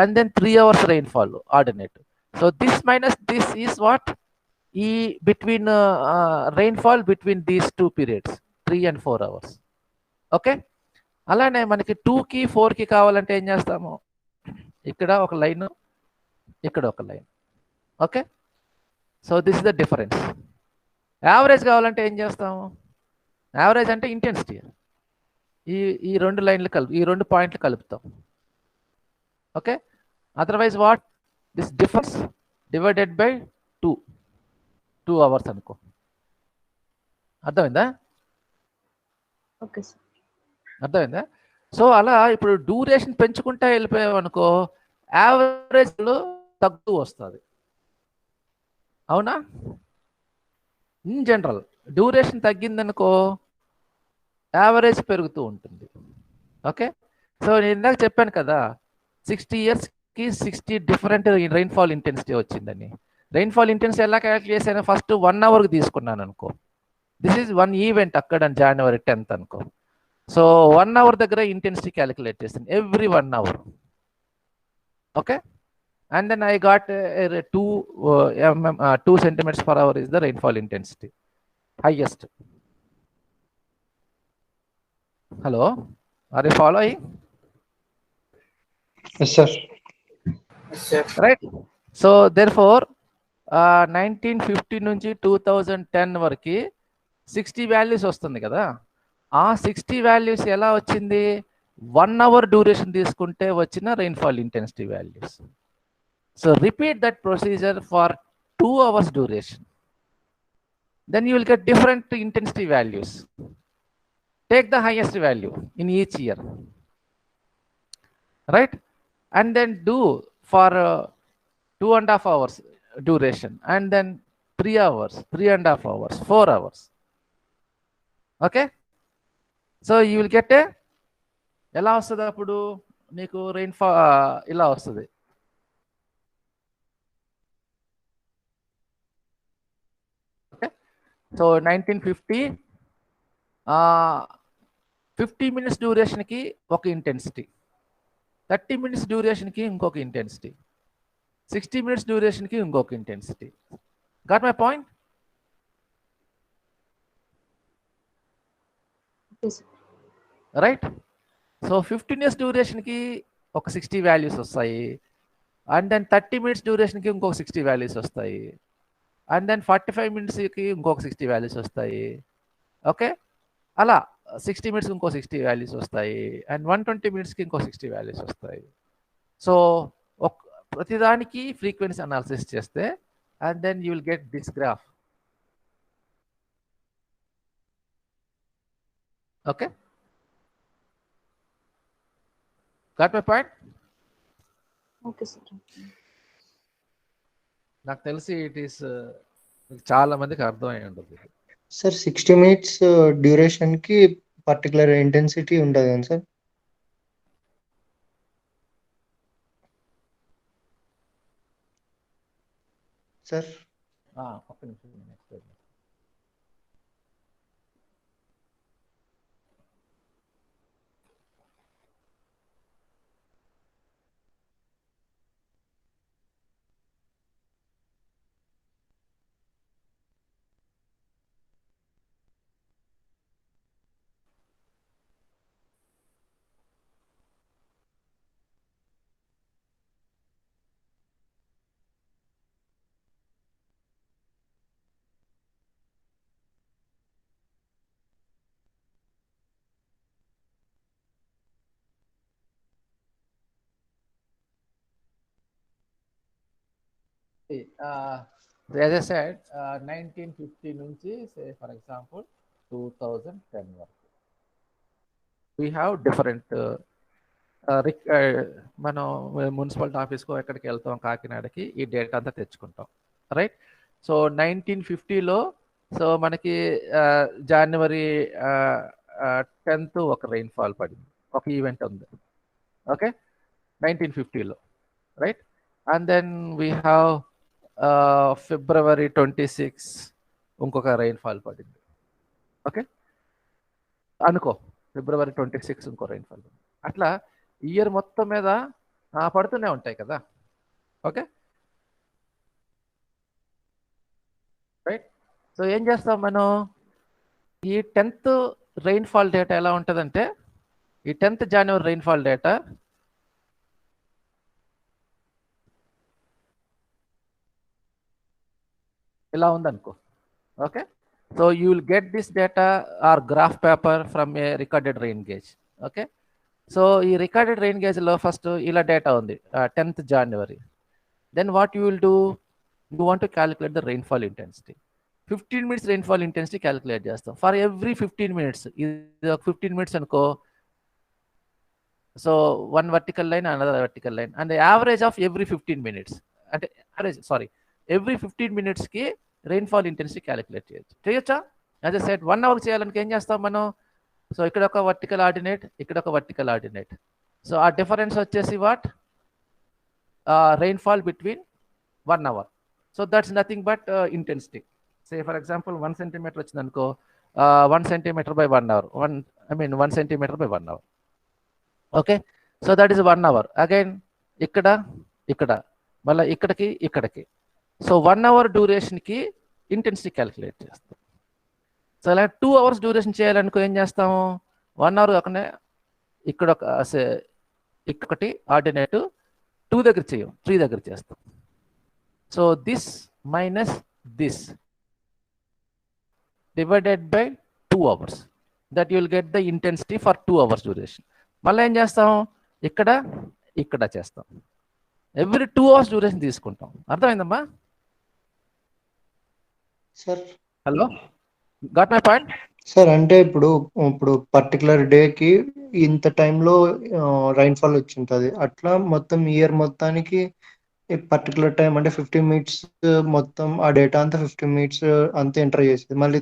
Speaker 1: And then 3 hours rainfall ordinate. So this minus this is what ఈ between rainfall between these 2 periods 3 and 4 hours. Okay, అలానే మనకి 2కి 4కి కావాలంటే ఏం చేస్తాము, ఇక్కడ ఒక లైన్, ఇక్కడ ఒక line. Okay, so this is the difference. Average కావాలంటే ఏం చేస్తాము, యావరేజ్ అంటే ఇంటెన్సిటీ, ఈ 2 లైన్లు ఈ 2 పాయింట్లు కలుపుతాం. Okay, otherwise what this difference divided by 2 hours అనుకో. అర్థమైందా?
Speaker 3: Okay sir.
Speaker 1: అర్థమైందా? సో అలా ఇప్పుడు డ్యూరేషన్ పెంచుకుంటా వెళ్ళిపోయాం అనుకో, యావరేజ్ తగ్గుతూ వస్తుంది. అవునా? ఇన్ జనరల్ డ్యూరేషన్ తగ్గిందనుకో యావరేజ్ పెరుగుతూ ఉంటుంది. ఓకే, సో నేను ఇందాక చెప్పాను కదా 60 yearsకి 60 డిఫరెంట్ రెయిన్ఫాల్ ఇంటెన్సిటీ వచ్చిందని. రెయిన్ఫాల్ ఇంటెన్సిటీ ఎలా క్యాలిక్యులేట్ చేశాను? ఫస్ట్ 1 hour తీసుకున్నాను అనుకో. దిస్ ఈజ్ 1 ఈవెంట్ అక్కడ January 10th అనుకో. సో 1 hour దగ్గర ఇంటెన్సిటీ క్యాలిక్యులేట్ చేస్తాను every 1 hour. Okay, and then I got 2 centimeters per hour is the rainfall intensity, highest. Hello, are you following?
Speaker 5: Yes, sir.
Speaker 1: Right. So therefore 1950 నుంచి 2010 వరకు 60 values వస్తుంది కదా. ఆ 60 values ఎలా వచ్చింది? 1 hour డ్యూరేషన్ తీసుకుంటే వచ్చిన rainfall intensity values. So repeat that procedure for 2 hours duration. Then you will get different intensity values. Take the highest value in each year. Right? And then do for 2.5 hours duration, and then 3 hours, 3.5 hours, 4 hours. Okay? So you will get a ఎలా వస్తుంది అప్పుడు నీకు rainfall ఇలా వస్తుంది. So 1950 50 minutes డ్యూరేషన్కి ఒక intensity, 30 minutes డ్యూరేషన్కి ఇంకొక intensity, 60 minutes డ్యూరేషన్కి ఇంకొక intensity. Got my point? Right. So 15 years డ్యూరేషన్కి ఒక 60 వాల్యూస్ వస్తాయి, అండ్ దెన్ 30 minutes డ్యూరేషన్కి ఇంకొక 60 వాల్యూస్ వస్తాయి, అండ్ దెన్ 45 minutesకి ఇంకొక 60 వాల్యూస్ వస్తాయి. ఓకే, అలా 60 minutes ఇంకో 60 వాల్యూస్ వస్తాయి, అండ్ 120 minutesకి ఇంకో 60 వాల్యూస్ వస్తాయి. సో ప్రతిదానికి ఫ్రీక్వెన్సీ అనాలిసిస్ చేస్తే, and then you will get this graph. Okay, got my point?
Speaker 3: Okay sir.
Speaker 1: నాకు తెలిసి ఇట్ ఈస్ చాలా మందికి అర్థమై ఉంటుంది.
Speaker 5: సార్ 60 minutes డ్యూరేషన్ కి పర్టికులర్ ఇంటెన్సిటీ ఉంటుంది కదా సార్? సార్
Speaker 1: ఒక్క నిమిషం. As I said, 1950 నుంచి say for example 2010 వరకు we have different మనం మున్సిపాలిటీ ఆఫీస్కో ఎక్కడికి వెళ్తాం, కాకినాడకి, ఈ డేటా అంతా తెచ్చుకుంటాం. రైట్. సో 1950లో సో మనకి January 10th ఒక రెయిన్ఫాల్ పడింది, ఒక ఈవెంట్ ఉంది. ఓకే, 1950లో. Right. And then we have February 26 ఇంకొక రెయిన్ఫాల్ పడింది. ఓకే అనుకో, February 26 ఇంకో రెయిన్ఫాల్ పడింది. అట్లా ఇయర్ మొత్తం మీద పడుతూనే ఉంటాయి కదా. Okay right. సో ఏం చేస్తాం మనం? ఈ 10th రెయిన్ఫాల్ డేటా ఎలా ఉంటుందంటే, ఈ 10th January రెయిన్ఫాల్ డేటా ఇలా ఉందనుకో. Okay, so you will get this data or graph paper from a recorded rain gauge. Okay, so ఈ రికార్డెడ్ రెయిన్ గేజ్లో ఫస్ట్ ఇలా డేటా ఉంది 10th January. Then what you will do? You want to calculate the rainfall intensity. 15 minutes rainfall intensity calculate చేస్తాం. For every 15 minutes, ఇది ఒక 15 minutes అనుకో, so one vertical line another vertical line, and average of every 15 minutes, అంటే every 15 minutesకి rainfall intensity calculate చేయొచ్చా? As a set 1 hour చేయాలనుకో ఏం చేస్తాం మనం? So ఇక్కడ ఒక వర్టికల్ ఆర్డినేట్, ఇక్కడ ఒక వర్టికల్ ఆర్డినేట్. సో ఆ డిఫరెన్స్ వచ్చేసి what? rainfall between 1 hour. So that's nothing but intensity. Say for example 1 centimeter వచ్చిందనుకో, 1 centimeter by 1 hour, 1 centimeter by 1 hour. Okay, so that is 1 hour. Again ఇక్కడ మళ్ళీ ఇక్కడికి. So 1 hour డ్యూరేషన్కి intensity calculate చేస్తాం. So అలా 2 hours duration చేయాలనుకో ఏం చేస్తాము? 1 hour కాకుండా ఇక్కడొకటి ordinate 2 దగ్గర చేయం, 3 దగ్గర చేస్తాం. So this minus this divided by 2 hours, that you will get the intensity for 2 hours duration. మళ్ళీ ఏం చేస్తాం? ఇక్కడ చేస్తాం. ఎవ్రీ 2 hours డ్యూరేషన్ తీసుకుంటాం. అర్థమైందమ్మా?
Speaker 5: Sir
Speaker 1: hello, got my point?
Speaker 5: Sir అంటే ఇప్పుడు పర్టికులర్ డేకి ఇంత టైంలో రైన్ఫాల్ వచ్చి ఉంటుంది, అట్లా మొత్తం ఇయర్ మొత్తానికి పర్టికులర్ టైం అంటే 15 minutes మొత్తం ఆ డేటా అంతా 15 minutes అంతా ఎంటర్ చేసేది. మళ్ళీ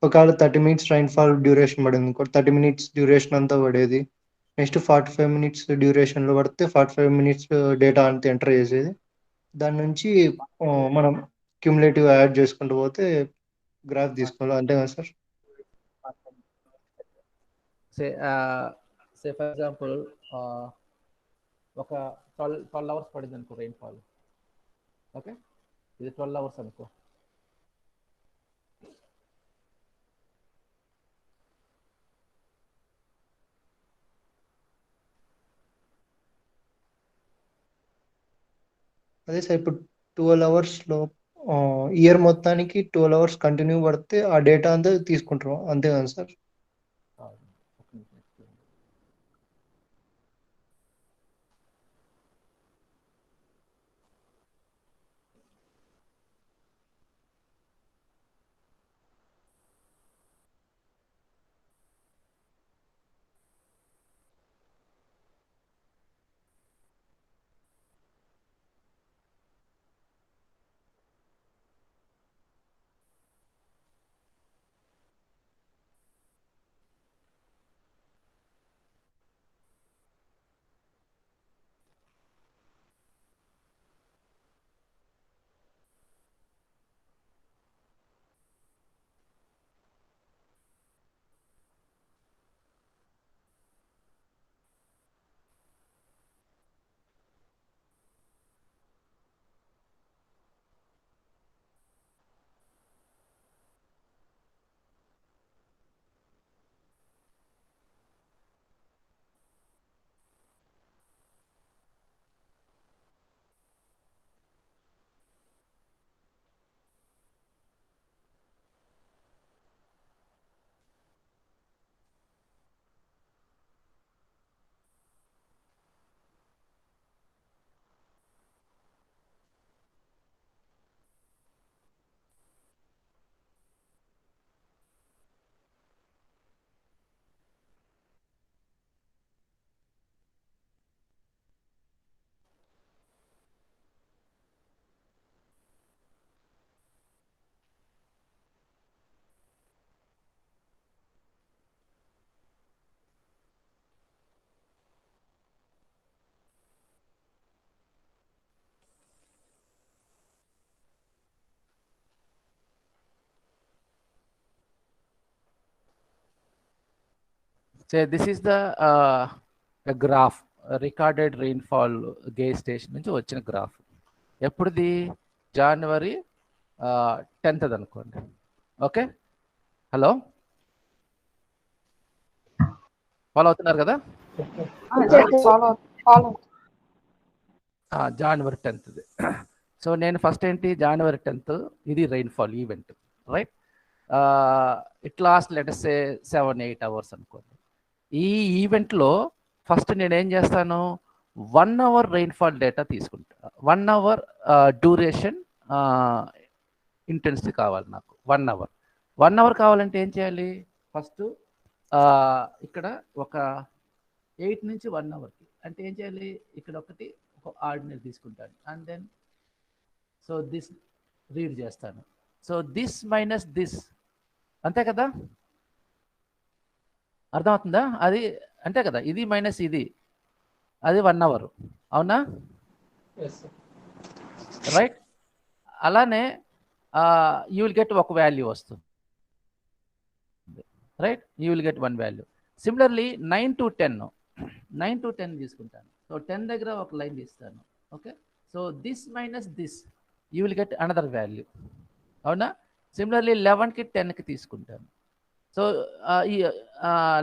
Speaker 5: ఒకవేళ 30 minutes రైన్ఫాల్ డ్యూరేషన్ పడింది ఇంకో 30 minutes డ్యూరేషన్ అంతా పడేది. నెక్స్ట్ 45 minutes డ్యూరేషన్లో పడితే 45 minutes డేటా అంతా ఎంటర్ చేసేది. దాని నుంచి మనం క్యూములేటివ్ యాడ్ చేసుకుంటూ పోతే గ్రాఫ్ తీసుకోవాలి, అంతే కదా సార్?
Speaker 1: సే ఫర్ ఎగ్జాంపుల్ ఒక 12 hours పడింది అనుకో రెయిన్ఫాల్. ఓకే, ఇది 12 hours అనుకో.
Speaker 5: అదే సార్ ఇప్పుడు 12 hours ఇయర్ మొత్తానికి 12 hours కంటిన్యూ పడితే ఆ డేటా అంతా తీసుకుంటారు, అంతే కదా sir?
Speaker 1: So this is the a graph, recorded rainfall gauge station నుంచి వచ్చిన గ్రాఫ్. ఎప్పుడుది? January 10th అనుకోండి. ఓకే, హలో, ఫాలో అవుతున్నారు కదా? January 10th. సో నేను ఫస్ట్ ఏంటి, January 10th ఇది rainfall event, right? It last let's say 7-8 hours అనుకోండి. ఈ ఈవెంట్లో ఫస్ట్ నేను ఏం చేస్తాను, 1 hour రెయిన్ఫాల్ డేటా తీసుకుంటా. 1 hour డ్యూరేషన్ ఇంటెన్సిటీ కావాలి నాకు. 1 hour. 1 hour కావాలంటే ఏం చేయాలి? ఫస్ట్ ఇక్కడ ఒక 8 నుంచి 1 hourకి అంటే ఏం చేయాలి? ఇక్కడ ఒక ఆర్డినరీ తీసుకుంటాను and then so this read చేస్తాను. సో దిస్ మైనస్ దిస్, అంతే కదా? అర్థమవుతుందా? అది అంతే కదా, ఇది మైనస్ ఇది, అది 1 hour. అవునా? రైట్. అలానే యూ విల్ గెట్ ఒక వాల్యూ వస్తుంది, right? You will get 1 value. Similarly 9 to 10 తీసుకుంటాను. సో 10 దగ్గర ఒక లైన్ తీస్తాను. Okay, so this minus this, you will get another value. అవునా? సిమిలర్లీ 11కి 10కి తీసుకుంటాను. సో ఈ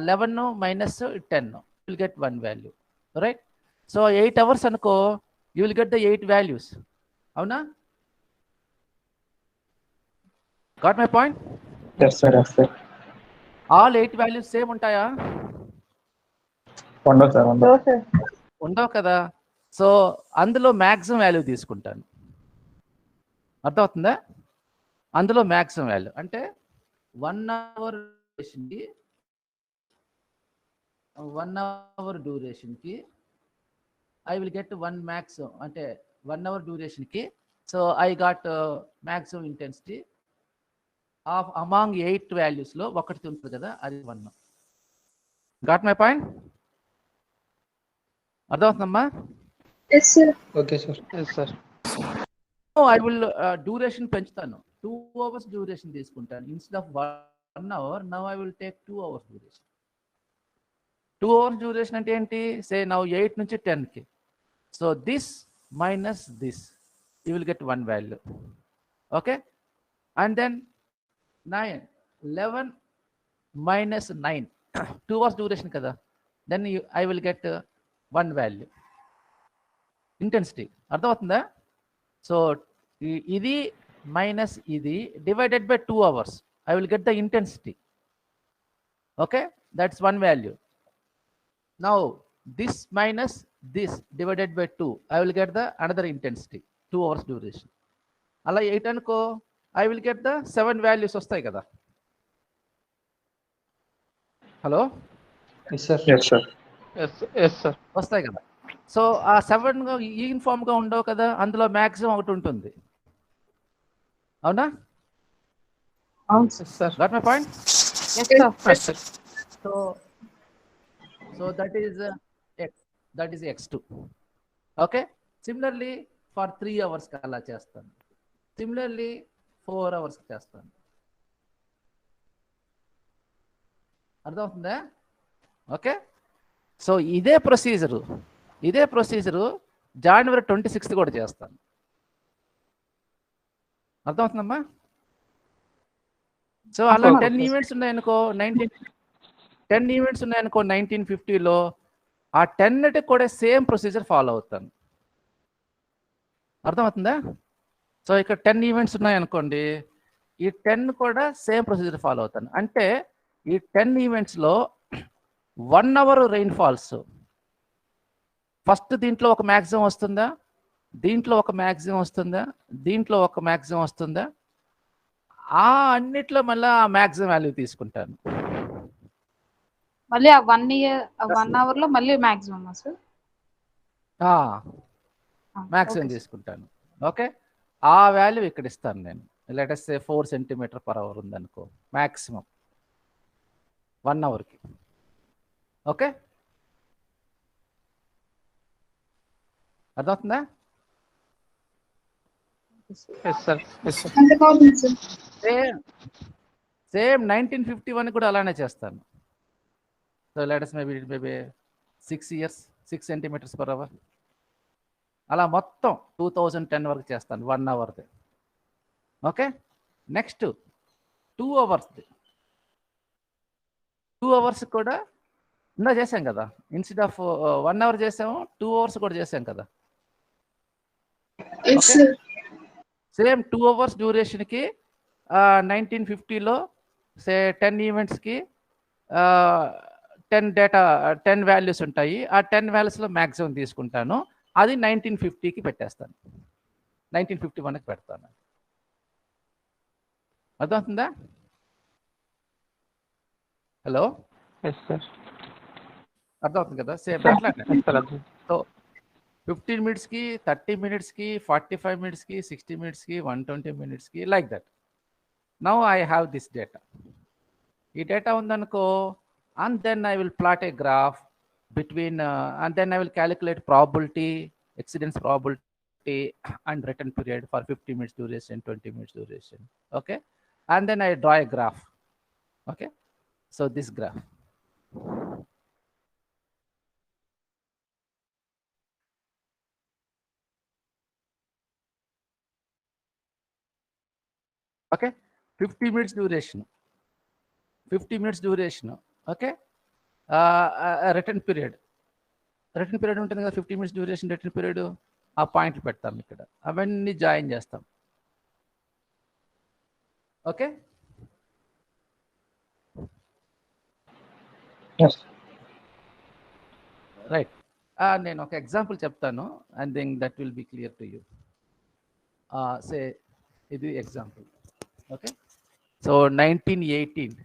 Speaker 1: 11 minus 10 will get 1 value, right? So 8 hours అనుకో, you will get the 8 values. అవునా? Got my point?
Speaker 7: Yes, sir. Yes, sir.
Speaker 1: All 8 values same ఉంటాయా?
Speaker 7: ఉండవు sir, ఉండవు.
Speaker 1: ఉండవు కదా. సో అందులో మ్యాక్సిమం వాల్యూ తీసుకుంటాను. అర్థమవుతుందా? అందులో మ్యాక్సిమం వాల్యూ అంటే 1 hour డ్యూరేషన్కి ఐ విల్ గెట్ 1 మ్యాక్సిమం, అంటే 1 hour డ్యూరేషన్కి. So I got maximum intensity of among 8 వాల్యూస్లో ఒకటి ఉంటుంది కదా, అది 1. Got my point? అర్థమవుతుందమ్మా?
Speaker 5: Okay sir.
Speaker 7: Yes, sir.
Speaker 1: I will duration పెంచుతాను, 2 hours డ్యూరేషన్ తీసుకుంటాను. Instead of 1 hour, now I will take 2 hours duration. 2 hours duration అంటే ఏంటి? సే నౌ 8 నుంచి 10కి. So this minus this, you will get 1 value. Okay, and then 11 minus 9, 2 hours duration కదా, then I will get 1 value intensity. అర్థమవుతుందా? So ఇది minus ఇది divided by 2 hours, I will get the intensity. Okay, that's 1 value. Now this minus this divided by 2, I will get the another intensity, 2 hours duration. అలా 8 అనుకో, I will get the 7 values వస్తాయి కదా. Hello,
Speaker 7: Yes, sir. Yes, sir.
Speaker 6: Yes, sir.
Speaker 1: వస్తాయి కదా. So ఆ 7 యూనిఫామ్గా ఉండవు కదా, అందులో మ్యాక్సిమం ఒకటి ఉంటుంది. అవునా?
Speaker 3: అవును
Speaker 6: Yes, sir.
Speaker 1: Got my point?
Speaker 6: Yes, sir.
Speaker 1: So that is x2. Okay, similarly for 3 hours అలా చేస్తాను. సిమిలర్లీ 4 hours చేస్తాను. అర్థమవుతుందా? ఓకే, సో ఇదే ప్రొసీజరు January 26th కూడా చేస్తాను. అర్థమవుతుందమ్మా? సో అలా 10 ఈవెంట్స్ ఉన్నాయనుకో, 1950లో ఆ 10 కూడా సేమ్ ప్రొసీజర్ ఫాలో అవుతాను. అర్థమవుతుందా? సో ఇక్కడ 10 ఈవెంట్స్ ఉన్నాయనుకోండి, ఈ 10 కూడా సేమ్ ప్రొసీజర్ ఫాలో అవుతాను. అంటే ఈ 10 ఈవెంట్స్లో 1 hour రెయిన్ఫాల్స్, ఫస్ట్ దీంట్లో ఒక మ్యాక్సిమం వస్తుందా, దీంట్లో ఒక మ్యాక్సిమం వస్తుందా, దీంట్లో ఒక మ్యాక్సిమం వస్తుందా, ఆ అన్నిట్లో మళ్ళీ ఆ మ్యాక్సిమం వాల్యూ తీసుకుంటాను.
Speaker 3: మళ్ళీ ఆ 1 hour లో మళ్ళీ మాక్సిమం సార్?
Speaker 1: మ్యాక్సిమం తీసుకుంటాను. ఓకే, ఆ వాల్యూ ఇక్కడ ఇస్తాను నేను. లెట్ us say 4 cm/hour ఉందనుకో, మ్యాక్సిమం 1 hourకి. ఓకే, అర్థమవుతుందా?
Speaker 6: Yes, sir. Yes, sir.
Speaker 1: Same 1951 కూడా అలానే చేస్తాను. So let us maybe 6 years, 6 cm/hour. అలా మొత్తం 2010 వరకు చేస్తాను, 1 hour. Okay, next 2 hours. 2 hours కూడా ఇందా చేసాం కదా, ఇన్స్టెడ్ ఆఫ్ 1 hour చేసాము, 2 hours కూడా చేసాం కదా. సేమ్ 2 hours డ్యూరేషన్కి 1950లో సే 10 ఈవెంట్స్కి 10 వాల్యూస్ ఉంటాయి. ఆ 10 వాల్యూస్లో మ్యాక్సిమం తీసుకుంటాను, అది 1950కి పెట్టేస్తాను, 1951కి పెడతాను. అర్థమవుతుందా? Hello,
Speaker 7: yes sir.
Speaker 1: అర్థమవుతుంది కదా? Same
Speaker 7: Sir.
Speaker 1: అట్లానే.
Speaker 7: ఎస్ సార్ అర్థం.
Speaker 1: సో 15 మినిట్స్కి, 30 మినిట్స్కి, 45 మినిట్స్కి, 60 మినిట్స్కి, 120 మినిట్స్కి, like that. Now I have this data. ఈ డేటా ఉందనుకో, and then I will plot a graph between and then I will calculate probability, exceedance probability and return period for 50 minutes duration, 20 minutes duration. Okay, and then I draw a graph. Okay, so this graph. Okay, 50 minutes duration, 50 minutes duration. Okay, return period ఉంటుంది కదా, 50 minutes duration return period. ఆ పాయింట్లు పెడతాం ఇక్కడ, అవన్నీ join చేస్తాం. Okay,
Speaker 7: yes.
Speaker 1: Right. నేను ఒక ఎగ్జాంపుల్ చెప్తాను, and then that will be clear to you. Say ఇది ఎగ్జాంపుల్. ఓకే, సో 1918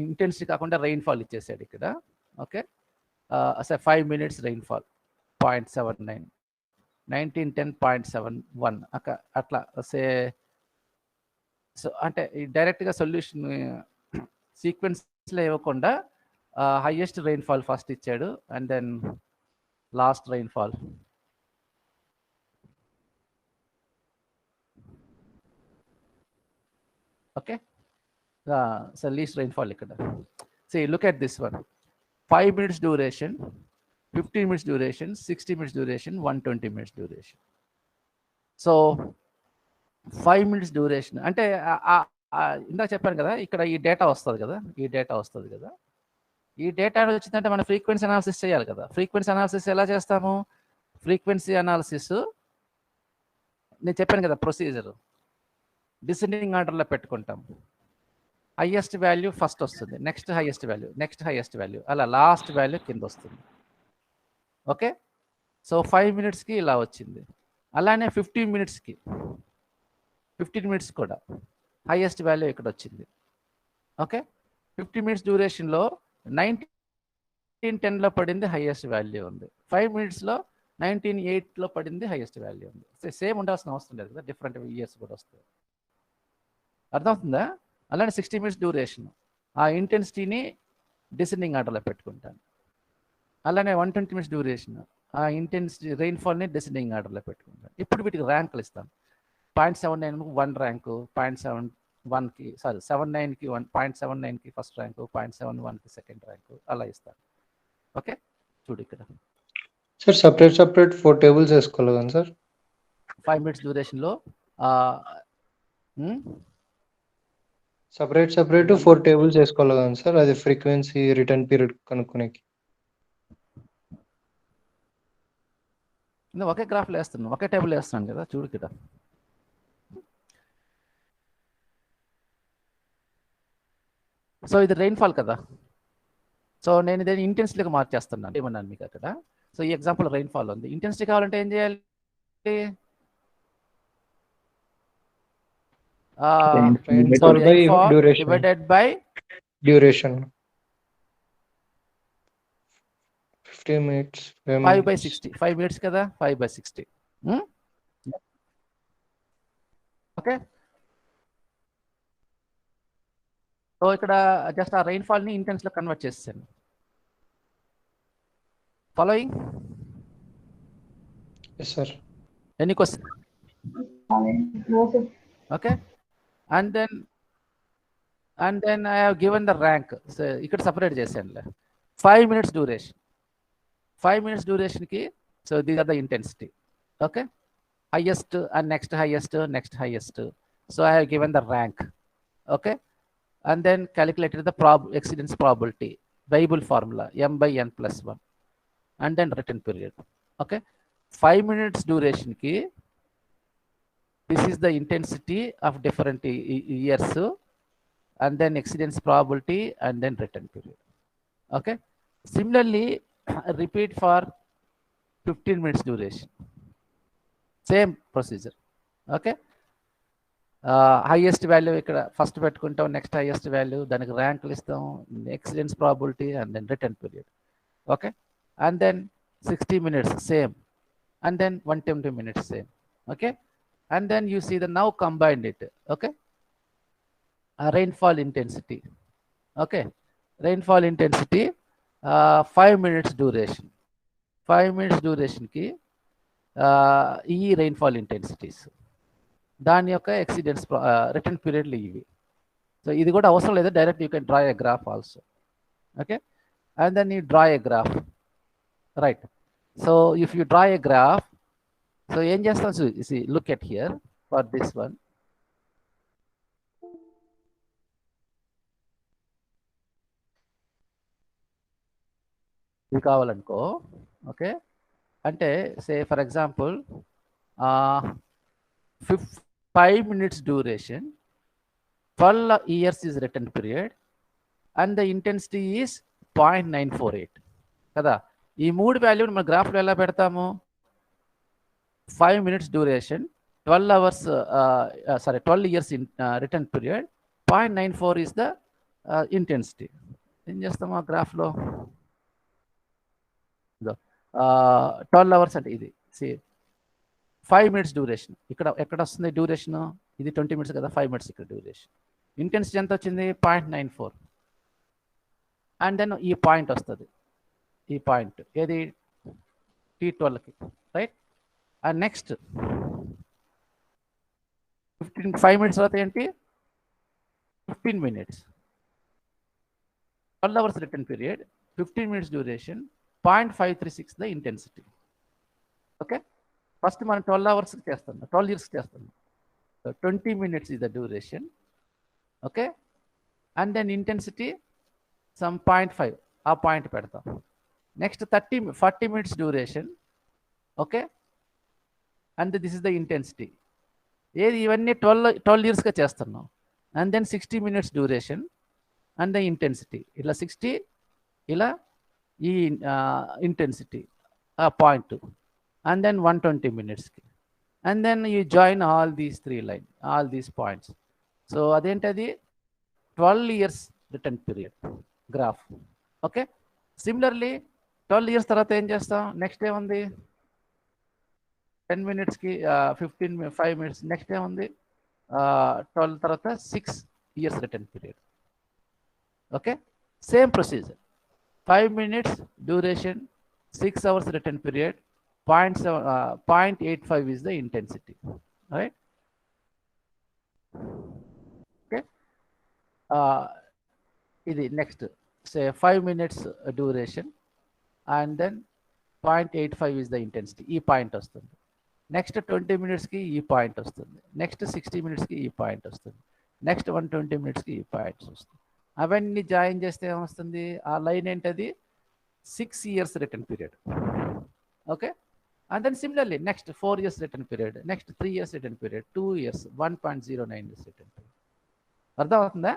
Speaker 1: ఇంటెన్సిటీ కాకుండా రెయిన్ఫాల్ ఇచ్చేసాడు ఇక్కడ. ఓకే, అసలు 5 minutes రెయిన్ఫాల్ 0.79, 1910 0.71 అట్లా సే. సో అంటే డైరెక్ట్గా సొల్యూషన్ సీక్వెన్స్లో ఇవ్వకుండా హైయెస్ట్ రెయిన్ఫాల్ ఫస్ట్ ఇచ్చాడు, and then last rainfall. Okay, so least rainfall ఇక్కడ. So look at this one, 5 minutes duration, 15 minutes duration, 60 minutes duration, 120 minutes duration. So 5 minutes duration అంటే ఇందాక చెప్పాను కదా, ఇక్కడ ఈ డేటా వస్తుంది కదా, ఈ డేటా వచ్చిందంటే మనం ఫ్రీక్వెన్సీ అనాలిసిస్ చేయాలి కదా. ఫ్రీక్వెన్సీ అనాలిసిస్ ఎలా చేస్తాము? ఫ్రీక్వెన్సీ అనాలిసిస్ నేను చెప్పాను కదా ప్రొసీజర్, డిసెండింగ్ ఆర్డర్లో పెట్టుకుంటాం. హైయెస్ట్ వాల్యూ ఫస్ట్ వస్తుంది, next highest value, next highest value, అలా లాస్ట్ వాల్యూ కింద వస్తుంది. ఓకే, సో 5 minutesకి ఇలా వచ్చింది. అలానే 15 minutesకి, 15 minutes కూడా హైయెస్ట్ వాల్యూ ఇక్కడ వచ్చింది. ఓకే, 50 minutes డ్యూరేషన్లో 1910లో పడింది, హైయెస్ట్ వాల్యూ ఉంది. 5 minutesలో 1908లో పడింది, హైయెస్ట్ వాల్యూ ఉంది. సేమ్ ఉండాల్సిన అవసరం లేదు కదా, డిఫరెంట్ ఇయర్స్ కూడా వస్తాయి. అర్థమవుతుందా? అలానే 60 minutes డ్యూరేషన్, ఆ ఇంటెన్సిటీని డిసెండింగ్ ఆర్డర్లో పెట్టుకుంటాను. అలానే 120 minutes డ్యూరేషన్, ఆ ఇంటెన్సిటీ రెయిన్ఫాల్ని డిసెండింగ్ ఆర్డర్లో పెట్టుకుంటాను. ఇప్పుడు వీటికి ర్యాంకులు ఇస్తాను. 0.79కి 1 ర్యాంకు, 0.71కి 79కి 0.79కి ఫస్ట్ ర్యాంకు, 0.71కి సెకండ్ ర్యాంకు, అలా ఇస్తాను. ఓకే, చూడు ఇక్కడ
Speaker 5: సార్ సపరేట్ 4 tables వేసుకోవాలి కదా సార్?
Speaker 1: 5 minutes డ్యూరేషన్లో
Speaker 5: సపరేట్ 4 tables వేసుకోవాలి కదా సార్, అది ఫ్రీక్వెన్సీ రిటర్న్ పీరియడ్ కనుక్కునేకి.
Speaker 1: ఒకే గ్రాఫ్లో వేస్తున్నాను, ఒకే టేబుల్ వేస్తున్నాను కదా, చూడు ఇక్కడ. సో ఇది రెయిన్ఫాల్ కదా, సో నేను దీన్ని ఇంటెన్సిటీగా మార్చేస్తున్నాను. ఏమన్నాను మీకు అక్కడ? సో ఈ ఎగ్జాంపుల్ రెయిన్ఫాల్ ఉంది, ఇంటెన్సిటీ కావాలంటే ఏం చేయాలి? Divided by
Speaker 5: duration 15 minutes,
Speaker 1: 5/60. 5 minutes కదా, 5/60. ఓకే, సో ఇక్కడ జస్ట్ ఆ రెయిన్ఫాల్ని ఇంటెన్స్లో కన్వర్ట్ చేసాను. Following?
Speaker 5: Yes sir.
Speaker 1: Any question? Okay, and then I have given the rank. So ఇక్కడ సపరేట్ చేశాను. 5 minutes డ్యూరేషన్, 5 minutes డ్యూరేషన్కి, so these are the intensity. Okay, highest and next highest. So I have given the rank. Okay, and then calculated the exceedance probability, Weibull formula, m/n+1, and then return period. Okay, 5 minutes duration ki this is the intensity of different years, and then exceedance probability, and then return period. Okay, similarly repeat for 15 minutes duration, same procedure. Okay, highest value ఇక్కడ first పెట్టుకుంటాం, next highest value, దానికి ర్యాంకులు ఇస్తాం, exceedance probability and then return period. Okay, and then 60 minutes same, and then 120 minutes same. Okay, and then you see the now combined it. Okay, rainfall intensity. Okay, rainfall intensity 5 minutes duration. 5 minutes duration ki ఈ rainfall intensities దాని యొక్క ఎక్సిడెన్స్ return పీరియడ్లు ఇవి. So ఇది కూడా అవసరం లేదు, direct you can draw a graph also. Okay, and then you draw a graph, right. So if you draw a graph, so ఏం చేస్తాం, look at here for this one. ఇది కావాలనుకో, ఓకే, అంటే say for example 5 minutes duration, 12 years is return period, and the intensity is 0.948 కదా. ఈ మూడు వాల్యూని మన గ్రాఫ్లో ఎలా పెడతాము? 5 minutes duration, 12 hours, 12 years in return period, 0.94 is the intensity. ఏం చేస్తాము ఆ గ్రాఫ్లో? 12 hours అంటే ఇది 5 minutes డ్యూరేషన్. ఇక్కడ ఎక్కడ వస్తుంది డ్యూరేషన్? ఇది 20 minutes కదా, 5 minutes ఇక్కడ డ్యూరేషన్. ఇంటెన్సిటీ ఎంత వచ్చింది? 0.94. అండ్ దెన్ ఈ పాయింట్ వస్తుంది, ఈ పాయింట్ ఏది? T12కి, రైట్. అండ్ నెక్స్ట్ 5 minutes తర్వాత ఏంటి? 15 minutes, 12 hours return period, 15 minutes duration, 0.536 the intensity. Okay, first మనం 12 hours చేస్తాం, 12 years చేస్తాం. 20 minutes is the duration. Okay, and then intensity some 0.5, ఆ పాయింట్ పెడతాం. Next 40 minutes duration. Okay, and this is the intensity. ఏది? ఇవన్నీ 12 yearsగా చేస్తున్నాం. And then 60 minutes duration and the intensity. ఇలా 60, ఇలా ఈ ఇంటెన్సిటీ ఆ point, and then 120 minutes, and then you join all these 3 lines, all these points. So adentadi 12 years return period graph. Okay, similarly 12 years tarvata em chestam, next day undi 10 minutes ki 5 minutes, next day undi 12 tarvata 6 years return period. Okay, same procedure, 5 minutes duration, 6 hours return period, 0.85 is the intensity, right? Okay, ఇది next say 5 minutes duration, and then 0.85 is the intensity. ఈ point వస్తుంది. Next 20 minutes కి ఈ point వస్తుంది. Next 60 minutes కి ఈ point వస్తుంది. Next 120 minutes కి ఈ పాయింట్స్ వస్తుంది. అవన్నీ జాయిన్ చేస్తే ఏమొస్తుంది? ఆ లైన్ ఏంటది? 6 years return period. Okay, and then similarly next 4 years return period, next 3 years return period, 2 years, 1.09 years return period. అర్థం అవుతుందా?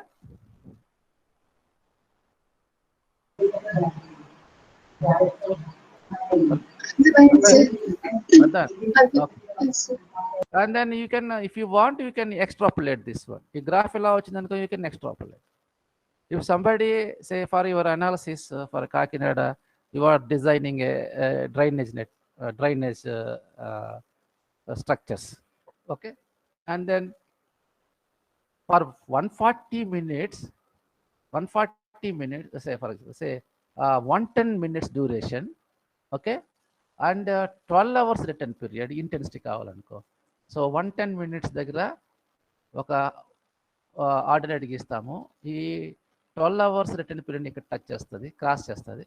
Speaker 1: And then you can, if you want, you can extrapolate this one. ఈ graph ఎలా వచ్చిందనుకో, you can extrapolate. If somebody say for your analysis for Kakinada, you are designing a drainage net, drainage structures. Okay, and then for 140 minutes, say for example, say 110 minutes duration. Okay, and 12 hours return period, intensity కావాలనుకో. So 110 minutes దగ్గర ఒక ordinate గీస్తాము. ఈ 12 hours return period ఇక్కడ touch చేస్తుంది, cross చేస్తుంది.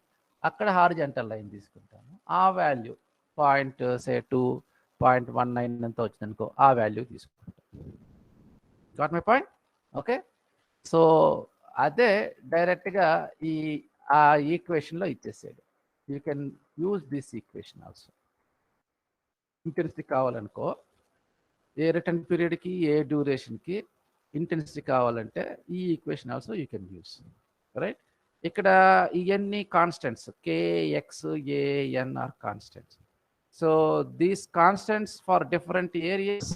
Speaker 1: అక్కడ horizontal line తీసుకుంటాము. ఆ వాల్యూ 0.19 ఎంత వచ్చిందనుకో, ఆ వాల్యూ తీసుకుంటాం. Got my point? Okay, so అదే డైరెక్ట్గా ఆ ఈక్వేషన్లో ఇచ్చేసాడు. You can use this equation also. Intensity కావాలనుకో, ఏ రిటర్న్ పీరియడ్కి ఏ డ్యూరేషన్కి ఇంటెన్సిటీ కావాలంటే ఈ equation also you can use, right. ఇక్కడ ఇవన్నీ constants, K X A N are constants. So these constants for different areas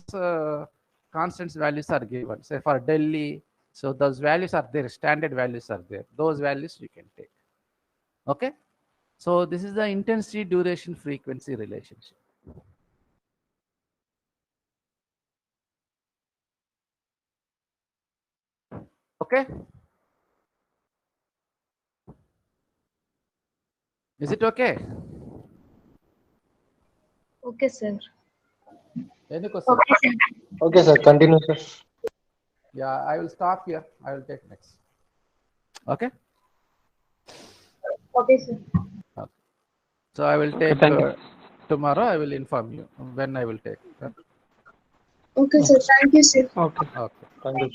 Speaker 1: constants values are given. Say for Delhi, so those values are there, standard values are there. Those values you can take. Okay. So this is the intensity, duration, frequency relationship. Okay. Is it okay?
Speaker 3: Okay, sir.
Speaker 1: Any question?
Speaker 2: Okay, sir.
Speaker 5: Okay, sir. Continue, sir.
Speaker 1: Yeah, I will stop here. I will take next. Okay.
Speaker 2: Okay, sir.
Speaker 1: So I will take
Speaker 7: thank you.
Speaker 1: tomorrow. I will inform you when I will take.
Speaker 2: Okay, sir. Thank you, sir.
Speaker 7: Okay.
Speaker 1: Okay.
Speaker 5: Thank you.